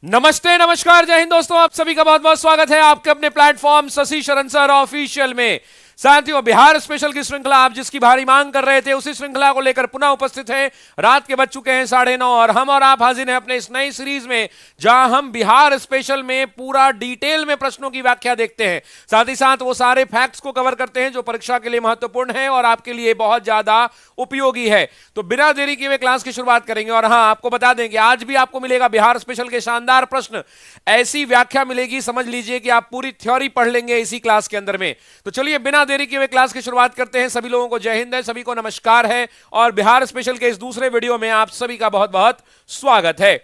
नमस्ते, नमस्कार, जय हिंद दोस्तों। आप सभी का बहुत बहुत स्वागत है आपके अपने प्लेटफॉर्म शशि शरण सर ऑफिशियल में। साथियों, बिहार स्पेशल की श्रृंखला आप जिसकी भारी मांग कर रहे थे, उसी श्रृंखला को लेकर पुनः उपस्थित है। रात के बज चुके हैं 9:30 और हम और आप हाजिर हैं अपने इस नई सीरीज में, जहां हम बिहार स्पेशल में पूरा डिटेल में प्रश्नों की व्याख्या देखते हैं। साथ ही साथ वो सारे फैक्ट्स को कवर करते हैं जो परीक्षा के लिए महत्वपूर्ण है और आपके लिए बहुत ज्यादा उपयोगी है। तो बिना देरी किए हुए क्लास की शुरुआत करेंगे। और हाँ, आपको बता दें कि आज भी आपको मिलेगा बिहार स्पेशल के शानदार प्रश्न, ऐसी व्याख्या मिलेगी, समझ लीजिए कि आप पूरी थ्योरी पढ़ लेंगे इसी क्लास के अंदर में। तो चलिए बिना देरी किए हुए क्लास की शुरुआत करते हैं। सभी लोगों को जय हिंद है, सभी को नमस्कार है और बिहार स्पेशल के इस दूसरे वीडियो में आप सभी का बहुत बहुत स्वागत है।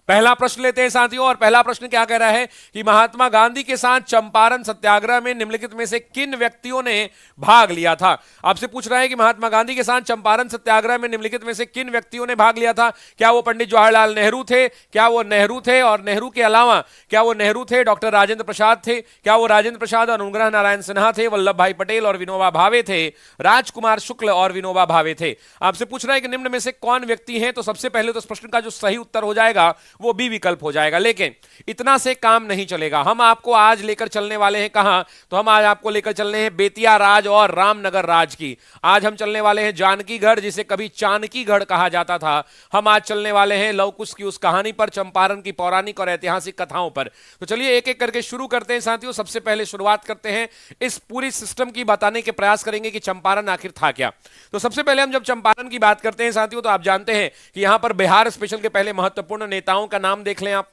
पहला प्रश्न लेते हैं साथियों, और पहला प्रश्न क्या कह रहा है कि महात्मा गांधी के साथ चंपारण सत्याग्रह में निम्नलिखित में से किन व्यक्तियों ने भाग लिया था। आपसे पूछ रहा है कि महात्मा गांधी के साथ चंपारण सत्याग्रह में निम्नलिखित में से किन व्यक्तियों ने भाग लिया था। क्या वो पंडित जवाहरलाल नेहरू थे, क्या वो नेहरू थे, और नेहरू के अलावा क्या वो नेहरू थे, डॉक्टर राजेंद्र प्रसाद थे, क्या वो राजेंद्र प्रसाद और अनुग्रह नारायण सिन्हा थे, वल्लभ भाई पटेल और विनोबा भावे थे, राजकुमार शुक्ल और विनोबा भावे थे। आपसे पूछ रहा है कि निम्न में से कौन व्यक्ति हैं। तो सबसे पहले तो इस प्रश्न का जो सही उत्तर हो जाएगा वो बी विकल्प हो जाएगा। लेकिन इतना से काम नहीं चलेगा। हम आपको आज लेकर चलने वाले हैं कहां, तो हम आज आपको लेकर चलने हैं बेतिया राज और रामनगर राज की। आज हम चलने वाले हैं जानकीगढ़, जिसे कभी चाणकीगढ़ कहा जाता था। हम आज चलने वाले हैं लव कुश की उस कहानी पर, चंपारण की पौराणिक और ऐतिहासिक कथाओं पर। तो चलिए एक एक करके शुरू करते हैं साथियों। सबसे पहले शुरुआत करते हैं, इस पूरी सिस्टम की बताने के प्रयास करेंगे कि चंपारण आखिर था क्या। तो सबसे पहले हम जब चंपारण की बात करते हैं साथियों, तो आप जानते हैं कि यहां पर बिहार स्पेशल के पहले महत्वपूर्ण नेताओं का नाम देख लें आप।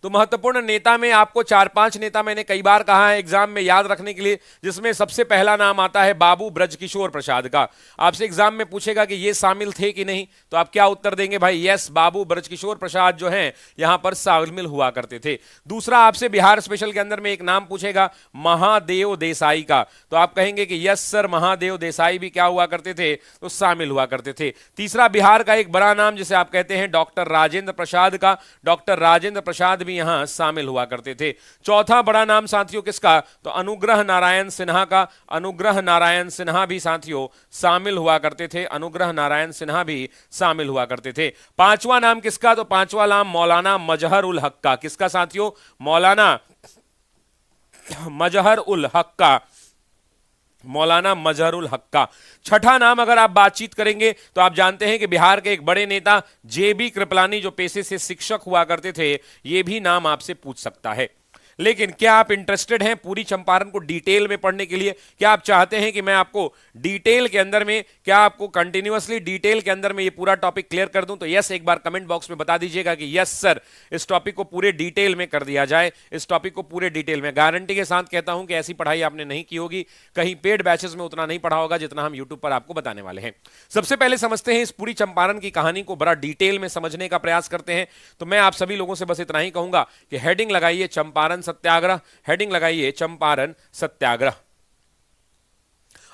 तो महत्वपूर्ण नेता में आपको 4-5 नेता मैंने कई बार कहा है एग्जाम में याद रखने के लिए, जिसमें सबसे पहला नाम आता है बाबू ब्रजकिशोर प्रसाद का। आपसे एग्जाम में पूछेगा कि ये शामिल थे कि नहीं, तो आप क्या उत्तर देंगे भाई? यस, बाबू ब्रजकिशोर प्रसाद जो हैं यहां पर शामिल हुआ करते थे। दूसरा, आपसे बिहार स्पेशल के अंदर में एक नाम पूछेगा महादेव देसाई का, तो आप कहेंगे कि यस सर, महादेव देसाई भी क्या हुआ करते थे, तो शामिल हुआ करते थे। तीसरा, बिहार का एक बड़ा नाम जिसे आप कहते हैं डॉक्टर राजेंद्र प्रसाद का, डॉक्टर राजेंद्र प्रसाद भी यहां शामिल हुआ करते थे। चौथा बड़ा नाम साथियों किसका, तो अनुग्रह नारायण सिन्हा का। अनुग्रह नारायण सिन्हा भी साथियों शामिल हुआ करते थे। अनुग्रह नारायण सिन्हा भी शामिल हुआ करते थे। पांचवा नाम किसका, तो पांचवा नाम मौलाना मजहर उल हक का। किसका साथियों? मौलाना मजहर उल हक का। मौलाना मजहरुल हक का। छठा नाम अगर आप बातचीत करेंगे तो आप जानते हैं कि बिहार के एक बड़े नेता जेबी कृपलानी, जो पेशे से शिक्षक हुआ करते थे, यह भी नाम आपसे पूछ सकता है। लेकिन क्या आप इंटरेस्टेड हैं पूरी चंपारण को डिटेल में पढ़ने के लिए? क्या आप चाहते हैं कि मैं आपको डिटेल के अंदर में, क्या आपको कंटिन्यूअसली डिटेल के अंदर में ये पूरा टॉपिक क्लियर कर दूं? तो यस, एक बार कमेंट बॉक्स में बता दीजिएगा कि यस सर, इस टॉपिक को पूरे डिटेल में कर दिया जाए। इस टॉपिक को पूरे डिटेल में, गारंटी के साथ कहता हूं कि ऐसी पढ़ाई आपने नहीं की होगी, कहीं पेड बैचेस में उतना नहीं पढ़ा होगा जितना हम यूट्यूब पर आपको बताने वाले हैं। सबसे पहले समझते हैं इस पूरी चंपारण की कहानी को, बड़ा डिटेल में समझने का प्रयास करते हैं। तो मैं आप सभी लोगों से बस इतना ही कहूंगा कि हेडिंग लगाइए चंपारण सत्याग्रह, हेडिंग लगाइए चंपारण सत्याग्रह।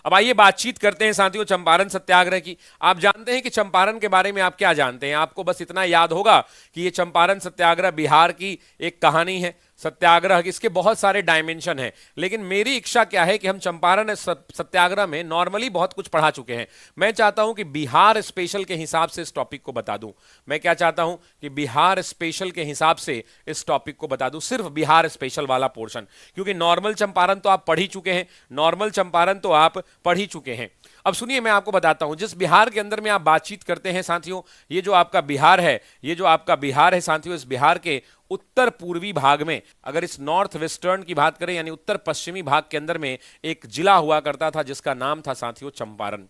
अब आइए बातचीत करते हैं साथियों चंपारण सत्याग्रह की। आप जानते हैं कि चंपारण के बारे में आप क्या जानते हैं? आपको बस इतना याद होगा कि यह चंपारण सत्याग्रह बिहार की एक कहानी है। सत्याग्रह इसके बहुत सारे डायमेंशन हैं, लेकिन मेरी इच्छा क्या है कि हम चंपारण सत्याग्रह में नॉर्मली बहुत कुछ पढ़ा चुके हैं। मैं चाहता हूं कि बिहार स्पेशल के हिसाब से इस टॉपिक को बता दूं। मैं क्या चाहता हूं कि बिहार स्पेशल के हिसाब से इस टॉपिक को बता दूं, सिर्फ बिहार स्पेशल वाला पोर्शन, क्योंकि नॉर्मल चंपारण तो आप पढ़ ही चुके हैं। नॉर्मल चंपारण तो आप पढ़ ही चुके हैं। अब सुनिए, मैं आपको बताता हूं, जिस बिहार के अंदर में आप बातचीत करते हैं साथियों, ये जो आपका बिहार है, ये जो आपका बिहार है साथियों, इस बिहार के उत्तर पूर्वी भाग में, अगर इस नॉर्थ वेस्टर्न की बात करें यानी उत्तर पश्चिमी भाग के अंदर में एक जिला हुआ करता था जिसका नाम था साथियों चंपारण।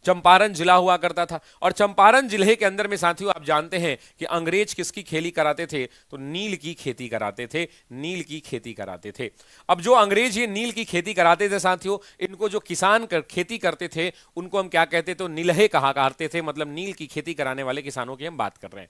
चंपारण जिला हुआ करता था। और चंपारण जिले के अंदर में साथियों आप जानते हैं कि अंग्रेज किसकी खेती कराते थे, तो नील की खेती कराते थे। नील की खेती कराते थे। अब जो अंग्रेज ये नील की खेती कराते थे साथियों, इनको जो किसान खेती करते थे उनको हम क्या कहते थे, तो नीलहे कहा करते थे। मतलब नील की खेती कराने वाले किसानों की हम बात कर रहे हैं।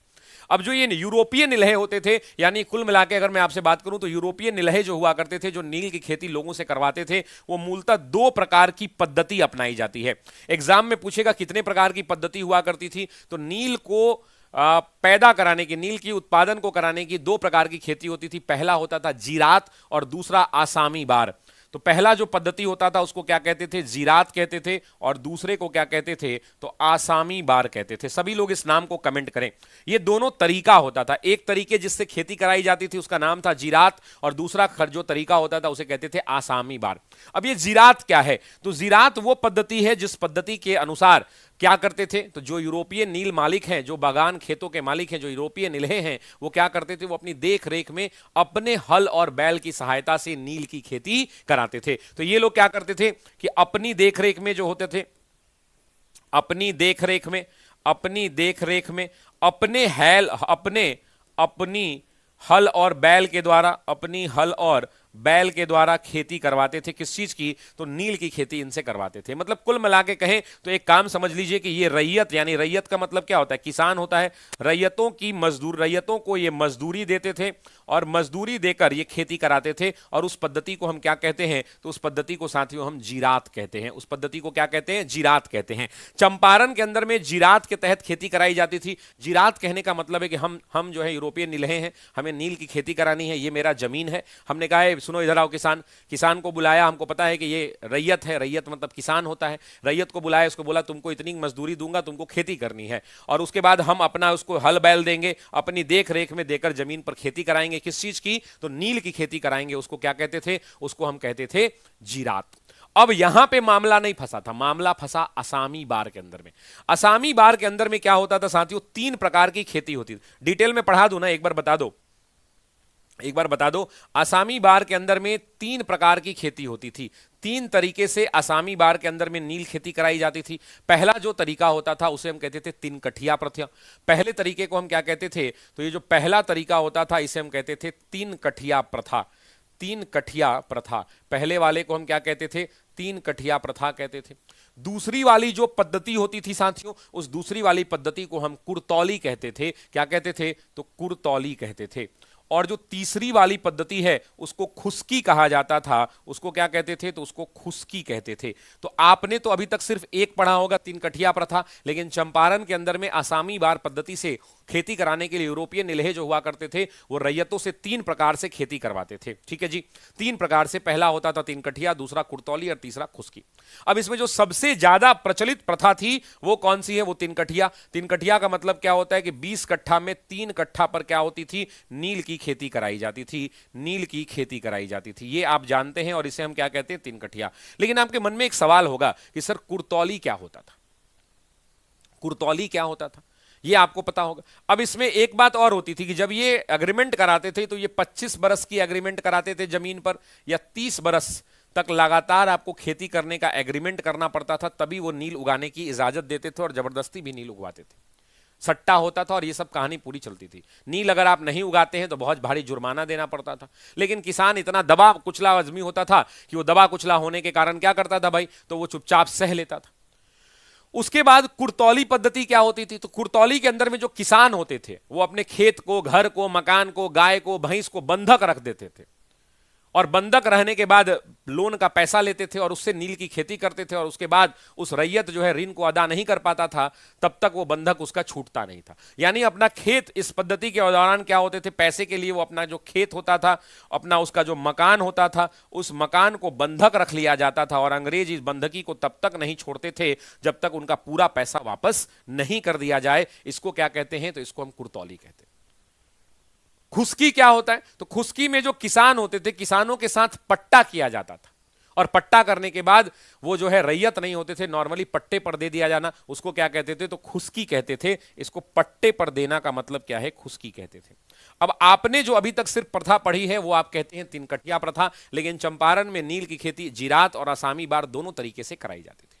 अब जो ये यूरोपियन नीलहे होते थे, यानी कुल मिलाकर अगर मैं आपसे बात करूं तो यूरोपियन नीलहे जो हुआ करते थे, जो नील की खेती लोगों से करवाते थे, वो मूलतः 2 प्रकार की पद्धति अपनाई जाती है। एग्जाम में पूछेगा कितने प्रकार की पद्धति हुआ करती थी, तो नील को पैदा कराने की, नील की उत्पादन को कराने की 2 प्रकार की खेती होती थी। पहला होता था जीरात और दूसरा आसामी बार। तो पहला जो पद्धति होता था उसको क्या कहते थे, जीरात कहते थे, और दूसरे को क्या कहते थे, तो आसामी बार कहते थे। सभी लोग इस नाम को कमेंट करें। ये दोनों तरीका होता था, एक तरीके जिससे खेती कराई जाती थी उसका नाम था जीरात, और दूसरा जो तरीका होता था उसे कहते थे आसामी बार। अब ये जीरात क्या है, तो जीरात वो पद्धति है जिस पद्धति के अनुसार क्या करते थे, तो जो यूरोपीय नील मालिक हैं, जो बागान खेतों के मालिक हैं, जो यूरोपीय नील्हे हैं, वो क्या करते थे, वो अपनी देख रेख में अपने हल और बैल की सहायता से नील की खेती कराते थे। तो ये लोग क्या करते थे कि अपनी देख रेख में जो होते थे, अपनी देख रेख में अपने अपनी हल और बैल के द्वारा, अपनी हल और बैल के द्वारा खेती करवाते थे। किस चीज की, तो नील की खेती इनसे करवाते थे। मतलब कुल मिला के कहें तो एक काम समझ लीजिए कि ये रैयत, यानी रैयत का मतलब क्या होता है, किसान होता है। रैयतों को ये मजदूरी देते थे और मजदूरी देकर ये खेती कराते थे। और उस पद्धति को हम क्या कहते हैं, तो उस पद्धति को साथियों हम जीरात कहते हैं। उस पद्धति को क्या कहते हैं, जीरात कहते हैं। चंपारण के अंदर में जीरात के तहत खेती कराई जाती थी। जीरात कहने का मतलब है कि हम जो है यूरोपीय नील्हे हैं, हमें नील की खेती करानी है, ये मेरा जमीन है। हमने कहा है सुनो इधर आओ किसान को बुलाया, हमको पता है कि ये रैयत है, रैयत मतलब किसान होता है। रैयत को बुलाया, उसको बोला तुमको इतनी मजदूरी दूंगा, तुमको खेती करनी है, और उसके बाद हम अपना उसको हल बैल देंगे, अपनी देख रेख में देकर जमीन पर खेती कराएंगे। किस चीज की, तो नील की खेती कराएंगे। उसको क्या कहते थे, उसको हम कहते थे जीरात। अब यहां पे मामला नहीं फंसा था, मामला फंसा आसामी बार के अंदर में। आसामी बार के अंदर में क्या होता था साथियों, 3 प्रकार की खेती होती थी। डिटेल में पढ़ा दूं ना, एक बार बता दो। आसामी बार के अंदर में 3 प्रकार की खेती होती थी। 3 तरीके से आसामी बार के अंदर में नील खेती कराई जाती थी। पहला जो तरीका होता था उसे हम कहते थे 3 कठिया प्रथा। पहले तरीके को हम क्या कहते थे, तो ये जो पहला तरीका होता था इसे हम कहते थे 3 कठिया प्रथा। 3 कठिया प्रथा, पहले वाले को हम क्या कहते थे, 3 कठिया प्रथा कहते थे। दूसरी वाली जो पद्धति होती थी साथियों, उस दूसरी वाली पद्धति को हम कुरतौली कहते थे। क्या कहते थे, तो कुरतौली कहते थे। और जो तीसरी वाली पद्धति है उसको खुस्की कहा जाता था। उसको क्या कहते थे, तो उसको खुस्की कहते थे। तो आपने तो अभी तक सिर्फ एक पढ़ा होगा, 3 कठिया प्रथा, लेकिन चंपारण के अंदर में आसामी बार पद्धति से खेती कराने के लिए यूरोपीय नील्हे जो हुआ करते थे वो रैयतों से 3 प्रकार से खेती करवाते थे। ठीक है जी, 3 प्रकार से। पहला होता था 3 कठिया, दूसरा कुरतौली और तीसरा खुस्की। अब इसमें जो सबसे ज्यादा प्रचलित प्रथा थी वो कौन सी है, वो 3 कठिया। 3 कठिया का मतलब क्या होता है कि 20 कट्ठा में 3 कट्ठा पर क्या होती थी, नील की खेती कराई जाती थी। नील की खेती कराई जाती थी, ये आप जानते हैं, और इसे हम क्या कहते हैं, 3 कठिया। लेकिन आपके मन में एक सवाल होगा कि सर कुरतौली क्या होता था, कुरतौली क्या होता था, ये आपको पता होगा। अब इसमें एक बात और होती थी कि जब ये एग्रीमेंट कराते थे तो ये 25 बरस की एग्रीमेंट कराते थे जमीन पर, या 30 बरस तक लगातार आपको खेती करने का एग्रीमेंट करना पड़ता था, तभी वो नील उगाने की इजाजत देते थे, और जबरदस्ती भी नील उगवाते थे। सट्टा होता था और ये सब कहानी पूरी चलती थी। नील अगर आप नहीं उगाते हैं तो बहुत भारी जुर्माना देना पड़ता था। लेकिन किसान इतना दबा कुचला आदमी होता था कि वो दबा कुचला होने के कारण क्या करता था भाई, तो वो चुपचाप सह लेता था। उसके बाद कुरतौली पद्धति क्या होती थी, तो कुरतौली के अंदर में जो किसान होते थे वो अपने खेत को, घर को, मकान को, गाय को, भैंस को बंधक रख देते थे, और बंधक रहने के बाद लोन का पैसा लेते थे और उससे नील की खेती करते थे। और उसके बाद उस रैयत जो है ऋण को अदा नहीं कर पाता था, तब तक वो बंधक उसका छूटता नहीं था। यानी अपना खेत, इस पद्धति के दौरान क्या होते थे, पैसे के लिए वो अपना जो खेत होता था, अपना उसका जो मकान होता था, उस मकान को बंधक रख लिया जाता था, और अंग्रेज इस बंधकी को तब तक नहीं छोड़ते थे जब तक उनका पूरा पैसा वापस नहीं कर दिया जाए। इसको क्या कहते हैं, तो इसको हम कुरतौली कहते हैं। खुस्की क्या होता है, तो खुस्की में जो किसान होते थे, किसानों के साथ पट्टा किया जाता था, और पट्टा करने के बाद वो जो है रैयत नहीं होते थे, नॉर्मली पट्टे पर दे दिया जाना, उसको क्या कहते थे, तो खुस्की कहते थे। इसको पट्टे पर देना का मतलब क्या है, खुस्की कहते थे। अब आपने जो अभी तक सिर्फ प्रथा पढ़ी है वो आप कहते हैं 3 कठिया प्रथा, लेकिन चंपारण में नील की खेती जीरात और आसामी बार दोनों तरीके से कराई जाती थी।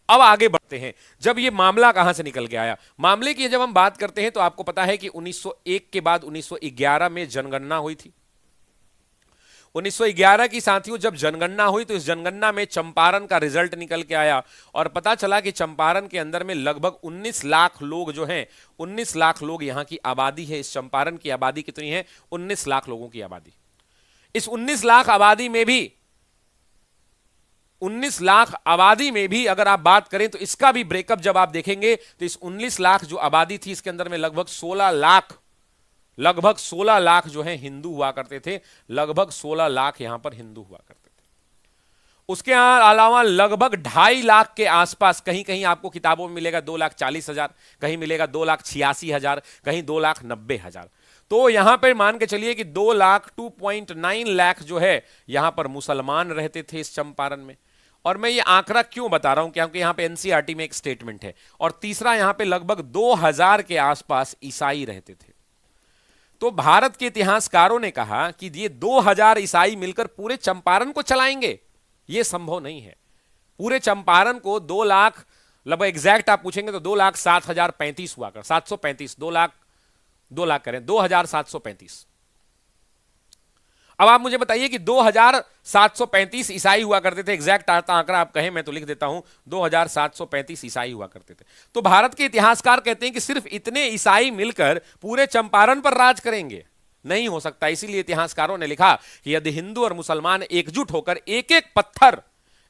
अब आगे बढ़ते हैं, जब ये मामला कहां से निकल के आया। मामले की जब हम बात करते हैं तो आपको पता है कि 1901 के बाद 1911 में जनगणना हुई थी। 1911 की साथियों जब जनगणना हुई तो इस जनगणना में चंपारण का रिजल्ट निकल के आया, और पता चला कि चंपारण के अंदर में लगभग 19 लाख लोग जो हैं, 19 लाख लोग यहां की आबादी है। इस चंपारण की आबादी कितनी है, 19 लाख लोगों की आबादी। इस 19 लाख आबादी में भी 19 लाख आबादी में भी अगर आप बात करें तो इसका भी ब्रेकअप जब आप देखेंगे तो इस 19 लाख जो आबादी थी इसके अंदर में लगभग 16 लाख जो है हिंदू हुआ करते थे। लगभग 16 लाख यहां पर हिंदू हुआ करते थे। उसके अलावा लगभग 2.5 लाख के आसपास, कहीं कहीं आपको किताबों में मिलेगा 2,40,000, कहीं मिलेगा 2,86,000, कहीं 2,90,000। तो यहां पर मान के चलिए कि 2 लाख 2.9 लाख जो है यहां पर मुसलमान रहते थे इस चंपारण में। और मैं ये आंकड़ा क्यों बता रहा हूं, क्योंकि यहां पे एनसीईआरटी में एक स्टेटमेंट है। और तीसरा, यहां पे लगभग 2000 के आसपास ईसाई रहते थे। तो भारत के इतिहासकारों ने कहा कि ये 2000 ईसाई मिलकर पूरे चंपारण को चलाएंगे, ये संभव नहीं है। पूरे चंपारण को 2 लाख, लगभग एग्जैक्ट आप पूछेंगे तो 2,07,035 हुआ कर, 735, 2 लाख करें, 2,735। अब आप मुझे बताइए कि 2,735 ईसाई हुआ करते थे। एग्जैक्ट आंकड़ा आप कहें मैं तो लिख देता हूं, 2,735 ईसाई हुआ करते थे। तो भारत के इतिहासकार कहते हैं कि सिर्फ इतने ईसाई मिलकर पूरे चंपारण पर राज करेंगे, नहीं हो सकता। इसीलिए इतिहासकारों ने लिखा कि यदि हिंदू और मुसलमान एकजुट होकर एक एक पत्थर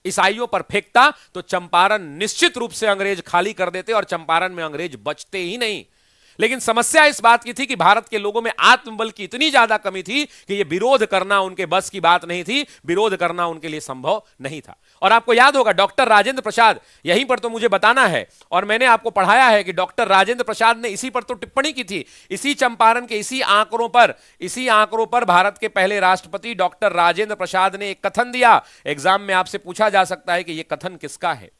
ईसाइयों पर फेंकता तो चंपारण निश्चित रूप से अंग्रेज खाली कर देते और चंपारण में अंग्रेज बचते ही नहीं। लेकिन समस्या इस बात की थी कि भारत के लोगों में आत्मबल की इतनी ज्यादा कमी थी कि यह विरोध करना उनके बस की बात नहीं थी, विरोध करना उनके लिए संभव नहीं था। और आपको याद होगा डॉक्टर राजेंद्र प्रसाद, यहीं पर तो मुझे बताना है, और मैंने आपको पढ़ाया है कि डॉक्टर राजेंद्र प्रसाद ने इसी पर तो टिप्पणी की थी, इसी चंपारण के इसी आंकड़ों पर भारत के पहले राष्ट्रपति डॉक्टर राजेंद्र प्रसाद ने एक कथन दिया। एग्जाम में आपसे पूछा जा सकता है कि यह कथन किसका है।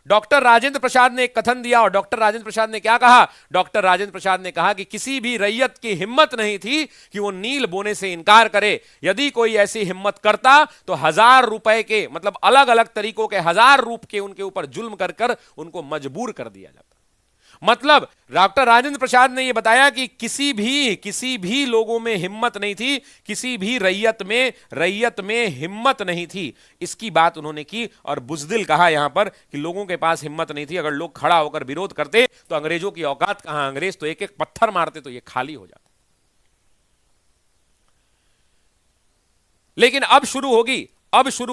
डॉक्टर राजेंद्र प्रसाद ने एक कथन दिया और डॉक्टर राजेंद्र प्रसाद ने क्या कहा? डॉक्टर राजेंद्र प्रसाद ने कहा कि किसी भी रैयत की हिम्मत नहीं थी कि वो नील बोने से इनकार करे। यदि कोई ऐसी हिम्मत करता तो 1000 रुपए के, मतलब अलग अलग तरीकों के 1000 रूप के उनके ऊपर जुल्म कर कर उनको मजबूर कर दिया जाता। मतलब डॉक्टर राजेंद्र प्रसाद ने यह बताया कि किसी भी लोगों में हिम्मत नहीं थी, किसी भी रैयत में हिम्मत नहीं थी। इसकी बात उन्होंने की और बुज़दिल कहा यहां पर कि लोगों के पास हिम्मत नहीं थी। अगर लोग खड़ा होकर विरोध करते तो अंग्रेजों की औकात कहां, अंग्रेज तो एक एक पत्थर मारते तो ये खाली हो जाता। लेकिन अब शुरू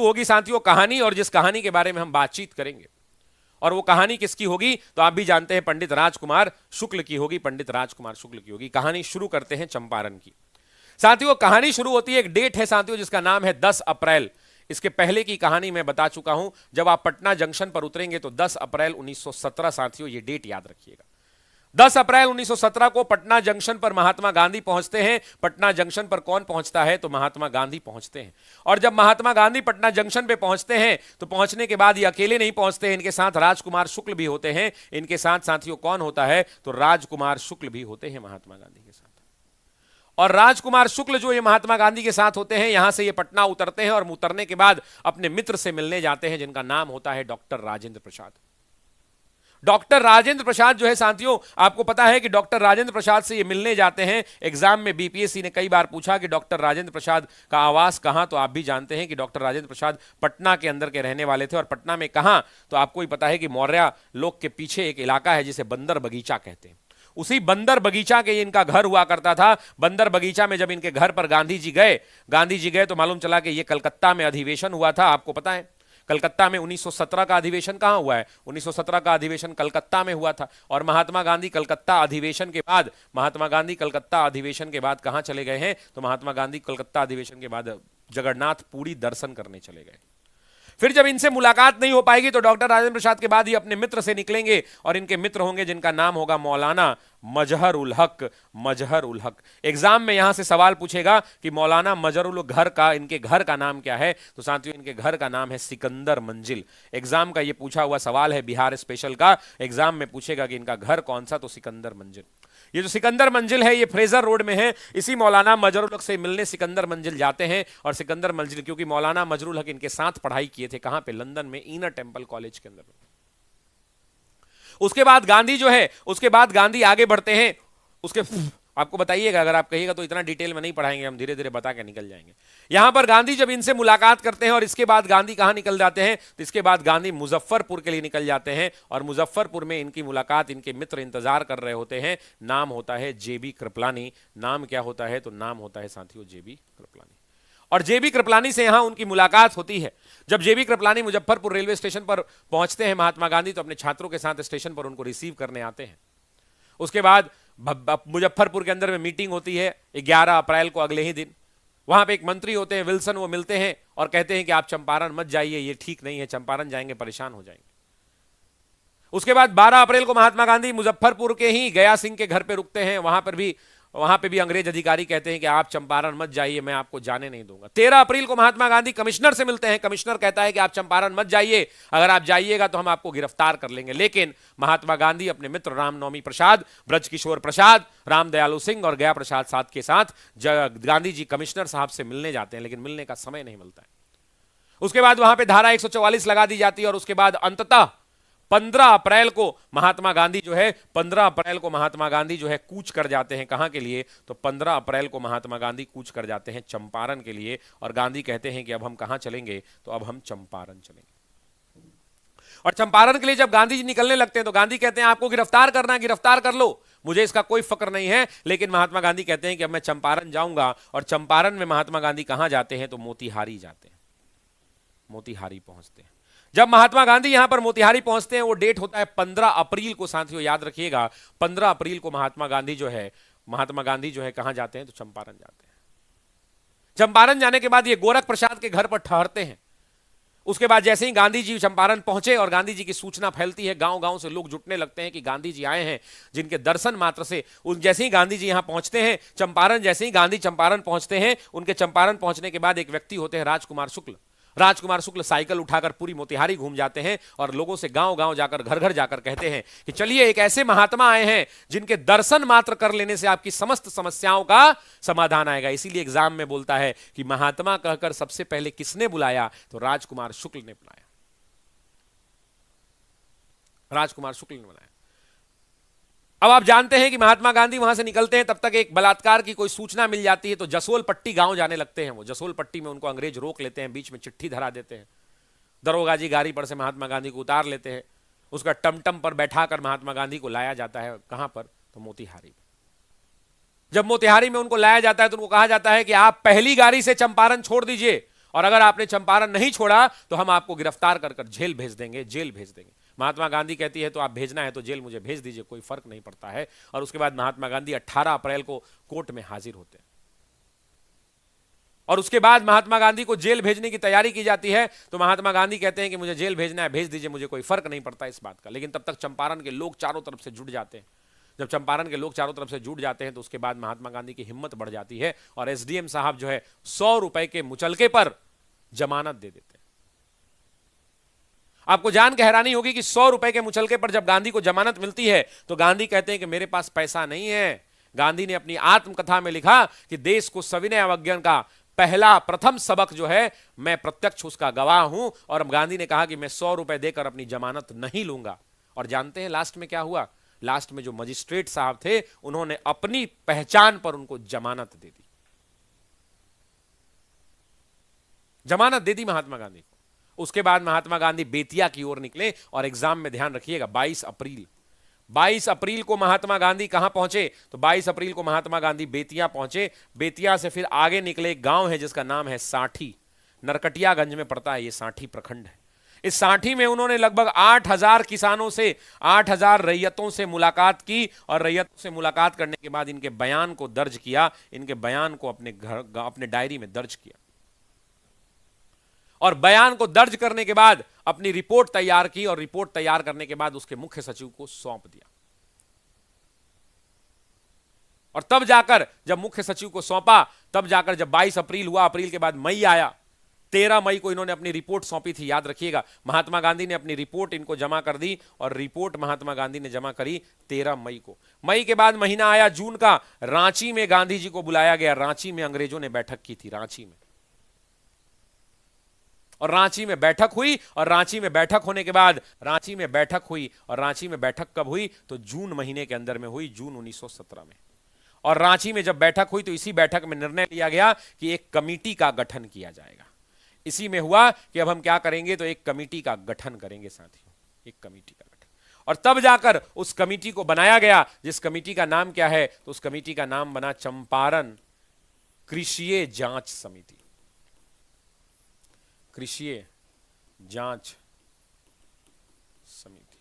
होगी साथियों कहानी, और जिस कहानी के बारे में हम बातचीत करेंगे और वो कहानी किसकी होगी तो आप भी जानते हैं, पंडित राजकुमार शुक्ल की होगी। पंडित राजकुमार शुक्ल की होगी। कहानी शुरू करते हैं चंपारण की। साथियों कहानी शुरू होती है, एक डेट है साथियों जिसका नाम है 10 अप्रैल। इसके पहले की कहानी मैं बता चुका हूं। जब आप पटना जंक्शन पर उतरेंगे तो 10 अप्रैल 1917 साथियों, ये डेट याद रखिएगा। 10 अप्रैल 1917 को पटना जंक्शन पर महात्मा गांधी पहुंचते हैं। पटना जंक्शन पर कौन पहुंचता है तो महात्मा गांधी पहुंचते हैं। और जब महात्मा गांधी पटना जंक्शन पे पहुंचते हैं तो पहुंचने के बाद ये अकेले नहीं पहुंचते हैं, इनके साथ राजकुमार शुक्ल भी होते हैं। इनके साथ साथियों कौन होता है तो राजकुमार शुक्ल भी होते हैं महात्मा गांधी के साथ। और राजकुमार शुक्ल जो ये महात्मा गांधी के साथ होते हैं, यहां से ये पटना उतरते हैं और उतरने के बाद अपने मित्र से मिलने जाते हैं जिनका नाम होता है डॉक्टर राजेंद्र प्रसाद। डॉक्टर राजेंद्र प्रसाद जो है साथियों, आपको पता है कि डॉक्टर राजेंद्र प्रसाद से ये मिलने जाते हैं। एग्जाम में बीपीएससी ने कई बार पूछा कि डॉक्टर राजेंद्र प्रसाद का आवास कहां, तो आप भी जानते हैं कि डॉक्टर राजेंद्र प्रसाद पटना के अंदर के रहने वाले थे। और पटना में कहां तो आपको ही पता है कि मौर्य लोग के पीछे एक इलाका है जिसे बंदर बगीचा कहते हैं। उसी बंदर बगीचा के इनका घर हुआ करता था। बंदर बगीचा में जब इनके घर पर गांधी जी गए तो मालूम चला कि ये कलकत्ता में अधिवेशन हुआ था। आपको पता है कलकत्ता में 1917 का अधिवेशन कहां हुआ है? 1917 का अधिवेशन कलकत्ता में हुआ था। और महात्मा गांधी कलकत्ता अधिवेशन के बाद कहां चले गए हैं तो महात्मा गांधी कलकत्ता अधिवेशन के बाद जगन्नाथ पुरी दर्शन करने चले गए। फिर जब इनसे मुलाकात नहीं हो पाएगी तो डॉक्टर राजेंद्र प्रसाद के बाद ही अपने मित्र से निकलेंगे और इनके मित्र होंगे जिनका नाम होगा मौलाना मजहर उल हक। एग्जाम में यहां से सवाल पूछेगा कि मौलाना मजहर उल घर का, इनके घर का नाम क्या है तो साथियों इनके घर का नाम है सिकंदर मंजिल। एग्जाम का ये पूछा हुआ सवाल है, बिहार स्पेशल का। एग्जाम में पूछेगा कि इनका घर कौन सा तो सिकंदर मंजिल। ये जो सिकंदर मंजिल है ये फ्रेजर रोड में है। इसी मौलाना मजहर उल हक से मिलने सिकंदर मंजिल जाते हैं। और सिकंदर मंजिल क्योंकि मौलाना मजहर उल हक इनके साथ पढ़ाई किए थे, कहां पे? लंदन में इनर टेम्पल कॉलेज के अंदर। उसके बाद गांधी आगे बढ़ते हैं। आपको बताइएगा, अगर आप कहिएगा तो इतना डिटेल में नहीं पढ़ाएंगे, हम धीरे धीरे बता के निकल जाएंगे। यहां पर गांधी जब इनसे मुलाकात करते हैं और इसके बाद गांधी कहां निकल जाते हैं तो इसके बाद गांधी मुजफ्फरपुर के लिए निकल जाते हैं। और मुजफ्फरपुर में इनकी मुलाकात इनके मित्र इंतजार कर रहे होते हैं। नाम होता है जेबी कृपलानी। नाम क्या होता है तो नाम होता है साथियों जेबी कृपलानी। और जेबी कृपलानी से यहां उनकी मुलाकात होती है। जब जेबी कृपलानी मुजफ्फरपुर रेलवे स्टेशन पर पहुंचते हैं महात्मा गांधी तो अपने छात्रों के साथ स्टेशन पर उनको रिसीव करने आते हैं। उसके बाद मुजफ्फरपुर के अंदर में मीटिंग होती है 11 अप्रैल को, अगले ही दिन। वहां पे एक मंत्री होते हैं विल्सन, वो मिलते हैं और कहते हैं कि आप चंपारण मत जाइए, ये ठीक नहीं है, चंपारण जाएंगे परेशान हो जाएंगे। उसके बाद 12 अप्रैल को महात्मा गांधी मुजफ्फरपुर के ही गया सिंह के घर पे रुकते हैं। वहां पे भी अंग्रेज अधिकारी कहते हैं कि आप चंपारण मत जाइए, मैं आपको जाने नहीं दूंगा। 13 अप्रैल को महात्मा गांधी कमिश्नर से मिलते हैं। कमिश्नर कहता है कि आप चंपारण मत जाइए, अगर आप जाइएगा तो हम आपको गिरफ्तार कर लेंगे। लेकिन महात्मा गांधी अपने मित्र रामनवमी प्रसाद, ब्रजकिशोर प्रसाद, रामदयालु सिंह और गया प्रसाद साथ के साथ गांधी जी कमिश्नर साहब से मिलने जाते हैं, लेकिन मिलने का समय नहीं मिलता है। उसके बाद वहां पे धारा 144 लगा दी जाती है और उसके बाद अंततः 15 अप्रैल को महात्मा गांधी जो है कूच कर जाते हैं। कहां के लिए? तो 15 अप्रैल को महात्मा गांधी कूच कर जाते हैं चंपारण के लिए। और गांधी कहते हैं कि अब हम कहां चलेंगे? तो अब हम चंपारण चलेंगे। और चंपारण के लिए जब गांधी जी निकलने लगते हैं तो गांधी कहते हैं आपको गिरफ्तार करना है, गिरफ्तार कर लो, मुझे इसका कोई फक्र नहीं है। लेकिन महात्मा गांधी कहते हैं कि अब मैं चंपारण जाऊंगा। और चंपारण में महात्मा गांधी कहां जाते हैं? तो मोतिहारी जाते हैं, मोतिहारी पहुंचते हैं। जब महात्मा गांधी यहां पर मोतिहारी पहुंचते हैं, वो डेट होता है 15 अप्रैल को। साथियों याद रखिएगा, 15 अप्रैल को महात्मा गांधी जो है कहां जाते हैं? तो चंपारण जाते हैं। चंपारण जाने के बाद ये गोरख प्रसाद के घर पर ठहरते हैं। उसके बाद जैसे ही गांधी जी चंपारण पहुंचे और गांधी जी की सूचना फैलती है, गांव गांव से लोग जुटने लगते हैं कि गांधी जी आए हैं, जिनके दर्शन मात्र से जैसे ही गांधी जी यहां पहुंचते हैं चंपारण, जैसे ही गांधी चंपारण पहुंचते हैं, उनके चंपारण पहुंचने के बाद एक व्यक्ति होते हैं राजकुमार शुक्ल। राजकुमार शुक्ल साइकिल उठाकर पूरी मोतिहारी घूम जाते हैं और लोगों से गांव गांव जाकर, घर घर जाकर कहते हैं कि चलिए एक ऐसे महात्मा आए हैं जिनके दर्शन मात्र कर लेने से आपकी समस्त समस्याओं का समाधान आएगा। इसीलिए एग्जाम में बोलता है कि महात्मा कहकर सबसे पहले किसने बुलाया? तो राजकुमार शुक्ल ने बुलाया, राजकुमार शुक्ल ने बुलाया। अब आप जानते हैं कि महात्मा गांधी वहां से निकलते हैं, तब तक एक बलात्कार की कोई सूचना मिल जाती है, तो जसोल पट्टी गांव जाने लगते हैं। वो जसोल पट्टी में उनको अंग्रेज रोक लेते हैं, बीच में चिट्ठी धरा देते हैं। दरोगा जी गाड़ी पर से महात्मा गांधी को उतार लेते हैं, उसका टमटम पर बैठाकर महात्मा गांधी को लाया जाता है। कहां पर? तो मोतिहारी में। जब मोतिहारी में उनको लाया जाता है तो उनको कहा जाता है कि आप पहली गाड़ी से चंपारण छोड़ दीजिए, और अगर आपने चंपारण नहीं छोड़ा तो हम आपको गिरफ्तार कर जेल भेज देंगे, जेल भेज देंगे। महात्मा गांधी कहती है तो आप भेजना है तो जेल मुझे भेज दीजिए, कोई फर्क नहीं पड़ता है। और उसके बाद महात्मा गांधी 18 अप्रैल को कोर्ट में हाजिर होते हैं। और उसके बाद महात्मा गांधी को जेल भेजने की तैयारी की जाती है, तो महात्मा गांधी कहते हैं कि मुझे जेल भेजना है, भेज दीजिए, मुझे कोई फर्क नहीं पड़ता इस बात का। लेकिन तब तक चंपारण के लोग चारों तरफ से जुट जाते हैं। जब चंपारण के लोग चारों तरफ से जुट जाते हैं तो उसके बाद महात्मा गांधी की हिम्मत बढ़ जाती है और एसडीएम साहब जो है 100 रुपए के मुचलके पर जमानत दे देते हैं। आपको जान के हैरानी होगी कि 100 रुपए के मुचलके पर जब गांधी को जमानत मिलती है तो गांधी कहते हैं कि मेरे पास पैसा नहीं है। गांधी ने अपनी आत्मकथा में लिखा कि देश को सविनय अवज्ञा का प्रथम सबक जो है मैं प्रत्यक्ष उसका गवाह हूं। और गांधी ने कहा कि मैं 100 रुपए देकर अपनी जमानत नहीं लूंगा। और जानते हैं लास्ट में क्या हुआ? लास्ट में जो मजिस्ट्रेट साहब थे उन्होंने अपनी पहचान पर उनको जमानत दे दी, जमानत दे दी महात्मा गांधी को। उसके बाद महात्मा गांधी बेतिया की ओर निकले। और एग्जाम में ध्यान रखिएगा, 22 अप्रैल को महात्मा गांधी कहां पहुंचे? तो 22 अप्रैल को महात्मा गांधी बेतिया पहुंचे। बेतिया से फिर आगे निकले, एक गांव है जिसका नाम है साठी, नरकटियागंज में पड़ता है, ये साठी प्रखंड है। इस साठी में उन्होंने लगभग 8000 किसानों से, 8000 रैयतों से मुलाकात की। और रैयतों से मुलाकात करने के बाद इनके बयान को दर्ज किया, इनके बयान को अपने डायरी में दर्ज किया। और बयान को दर्ज करने के बाद अपनी रिपोर्ट तैयार की और रिपोर्ट तैयार करने के बाद उसके मुख्य सचिव को सौंप दिया। और तब जाकर जब मुख्य सचिव को सौंपा, तब जाकर जब 22 अप्रैल हुआ, अप्रैल के बाद मई आया, 13 मई को इन्होंने अपनी रिपोर्ट सौंपी थी। याद रखिएगा, महात्मा गांधी ने अपनी रिपोर्ट इनको जमा कर दी और रिपोर्ट महात्मा गांधी ने जमा करी 13 मई को। मई के बाद महीना आया जून का, रांची में गांधी जी को बुलाया गया। रांची में अंग्रेजों ने बैठक की थी, रांची में। और रांची में बैठक हुई, और रांची में बैठक होने के बाद रांची में बैठक हुई, और रांची में बैठक कब हुई? तो जून महीने के अंदर में हुई, जून 1917 में। और रांची में जब बैठक हुई तो इसी बैठक में निर्णय लिया गया कि एक कमेटी का गठन किया जाएगा। इसी में हुआ कि अब हम क्या करेंगे? तो एक कमेटी का गठन करेंगे साथियों, एक कमेटी का गठन। और तब जाकर उस कमेटी को बनाया गया, जिस कमेटी का नाम क्या है? तो उस कमेटी का नाम बना चंपारण कृषीय जांच समिति, कृषीय जांच समिति।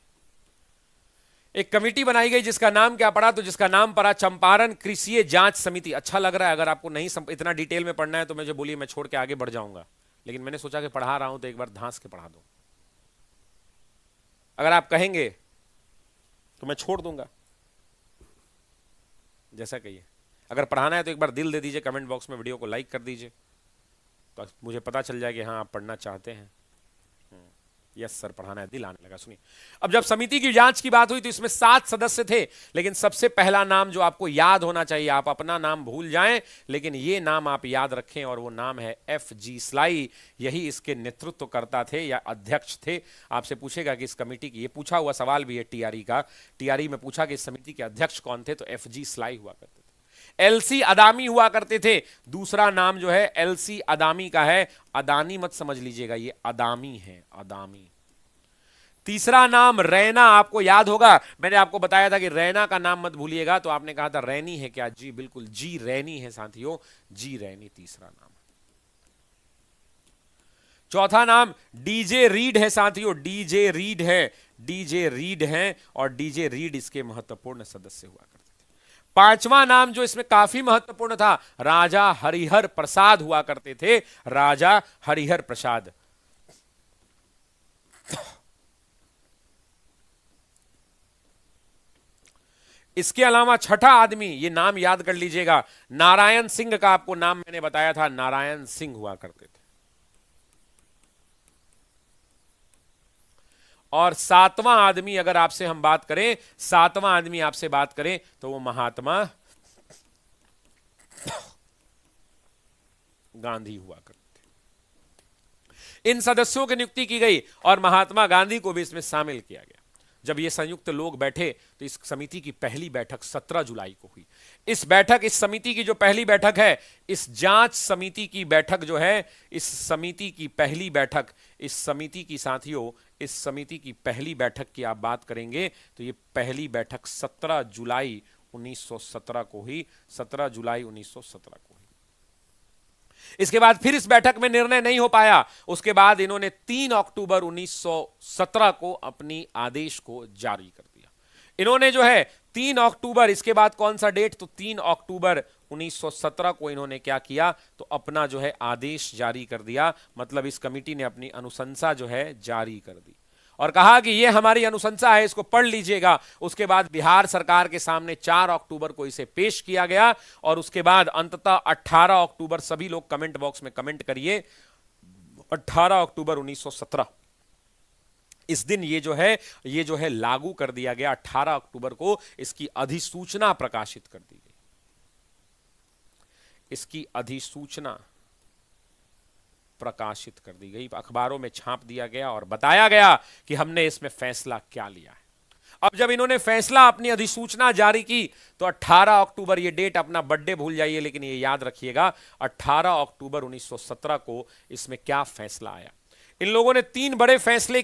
एक कमेटी बनाई गई जिसका नाम क्या पड़ा, तो जिसका नाम पड़ा चंपारण कृषि जांच समिति। अच्छा लग रहा है, अगर आपको नहीं इतना डिटेल में पढ़ना है तो मुझे बोलिए, मैं छोड़ के आगे बढ़ जाऊंगा, लेकिन मैंने सोचा कि पढ़ा रहा हूं तो एक बार धांस के पढ़ा दूं। अगर आप कहेंगे तो मैं छोड़ दूंगा, जैसा कहिए। अगर पढ़ाना है तो एक बार दिल दे दीजिए, कमेंट बॉक्स में वीडियो को लाइक कर दीजिए, तो मुझे पता चल जाए कि हाँ आप पढ़ना चाहते हैं। यस सर, पढ़ाना है, दिल आने लगा। सुनिए, अब जब समिति की जांच की बात हुई तो इसमें 7 सदस्य थे, लेकिन सबसे पहला नाम जो आपको याद होना चाहिए, आप अपना नाम भूल जाएं लेकिन ये नाम आप याद रखें, और वो नाम है FG स्लाई। यही इसके नेतृत्व करता थे या अध्यक्ष थे। आपसे पूछेगा कि इस कमेटी की, ये पूछा हुआ सवाल भी है टीआरई का, टीआरई में पूछा कि इस समिति के अध्यक्ष कौन थे, तो FG स्लाई हुआ करते थे। LC अदामी हुआ करते थे। दूसरा नाम जो है LC अदामी का है, अदानी मत समझ लीजिएगा, ये अदामी है, अदामी। तीसरा नाम रैना, आपको याद होगा, मैंने आपको बताया था कि रैना का नाम मत भूलिएगा, तो आपने कहा था रैनी है क्या? जी बिल्कुल, जी रैनी है साथियों, जी रैनी तीसरा नाम। चौथा नाम डीजे रीड है साथियों, डीजे रीड है, डीजे रीड है, और डीजे रीड इसके महत्वपूर्ण सदस्य हुआ करते थे। पांचवा नाम जो इसमें काफी महत्वपूर्ण था, राजा हरिहर प्रसाद हुआ करते थे, राजा हरिहर प्रसाद। इसके अलावा छठा आदमी, ये नाम याद कर लीजिएगा, नारायण सिंह का आपको नाम मैंने बताया था, नारायण सिंह हुआ करते थे। और सातवां आदमी अगर आपसे हम बात करें, सातवां आदमी आपसे बात करें तो वो महात्मा गांधी हुआ करते थे। इन सदस्यों की नियुक्ति की गई और महात्मा गांधी को भी इसमें शामिल किया गया। जब ये संयुक्त लोग बैठे तो इस समिति की पहली बैठक 17 जुलाई को हुई। इस समिति की जो पहली बैठक है, इस जांच समिति की बैठक जो है, इस समिति की पहली बैठक, इस समिति की साथियों, इस समिति की पहली बैठक की आप बात करेंगे तो ये पहली बैठक 17 जुलाई 1917 को हुई, 17 जुलाई 1917 को हुई। इसके बाद फिर इस बैठक में निर्णय नहीं हो पाया। उसके बाद इन्होंने 3 अक्टूबर 1917 को अपनी आदेश को जारी कर दिया। इन्होंने जो है 3 अक्टूबर, इसके बाद कौन सा डेट, तो 3 अक्टूबर 1917 को इन्होंने क्या किया, तो अपना जो है आदेश जारी कर दिया। मतलब इस कमेटी ने अपनी अनुशंसा जो है जारी कर दी और कहा कि ये हमारी अनुशंसा है, इसको पढ़ लीजिएगा। उसके बाद बिहार सरकार के सामने 4 अक्टूबर को इसे पेश किया गया और उसके बाद अंततः 18 अक्टूबर, सभी लोग कमेंट बॉक्स में कमेंट करिए, 18 अक्टूबर 1917 इस दिन ये जो है लागू कर दिया गया। 18 अक्टूबर को इसकी अधिसूचना प्रकाशित कर दी गई, इसकी अधिसूचना प्रकाशित कर दी गई, अखबारों में छाप दिया गया और बताया गया कि हमने इसमें फैसला क्या लिया है। अब जब इन्होंने फैसला, अपनी अधिसूचना जारी की तो 18 अक्टूबर, ये डेट अपना बर्थडे भूल जाइए लेकिन ये याद रखिएगा, 18 अक्टूबर 1917 को इसमें क्या फैसला आया। इन लोगों ने 3 बड़े फैसले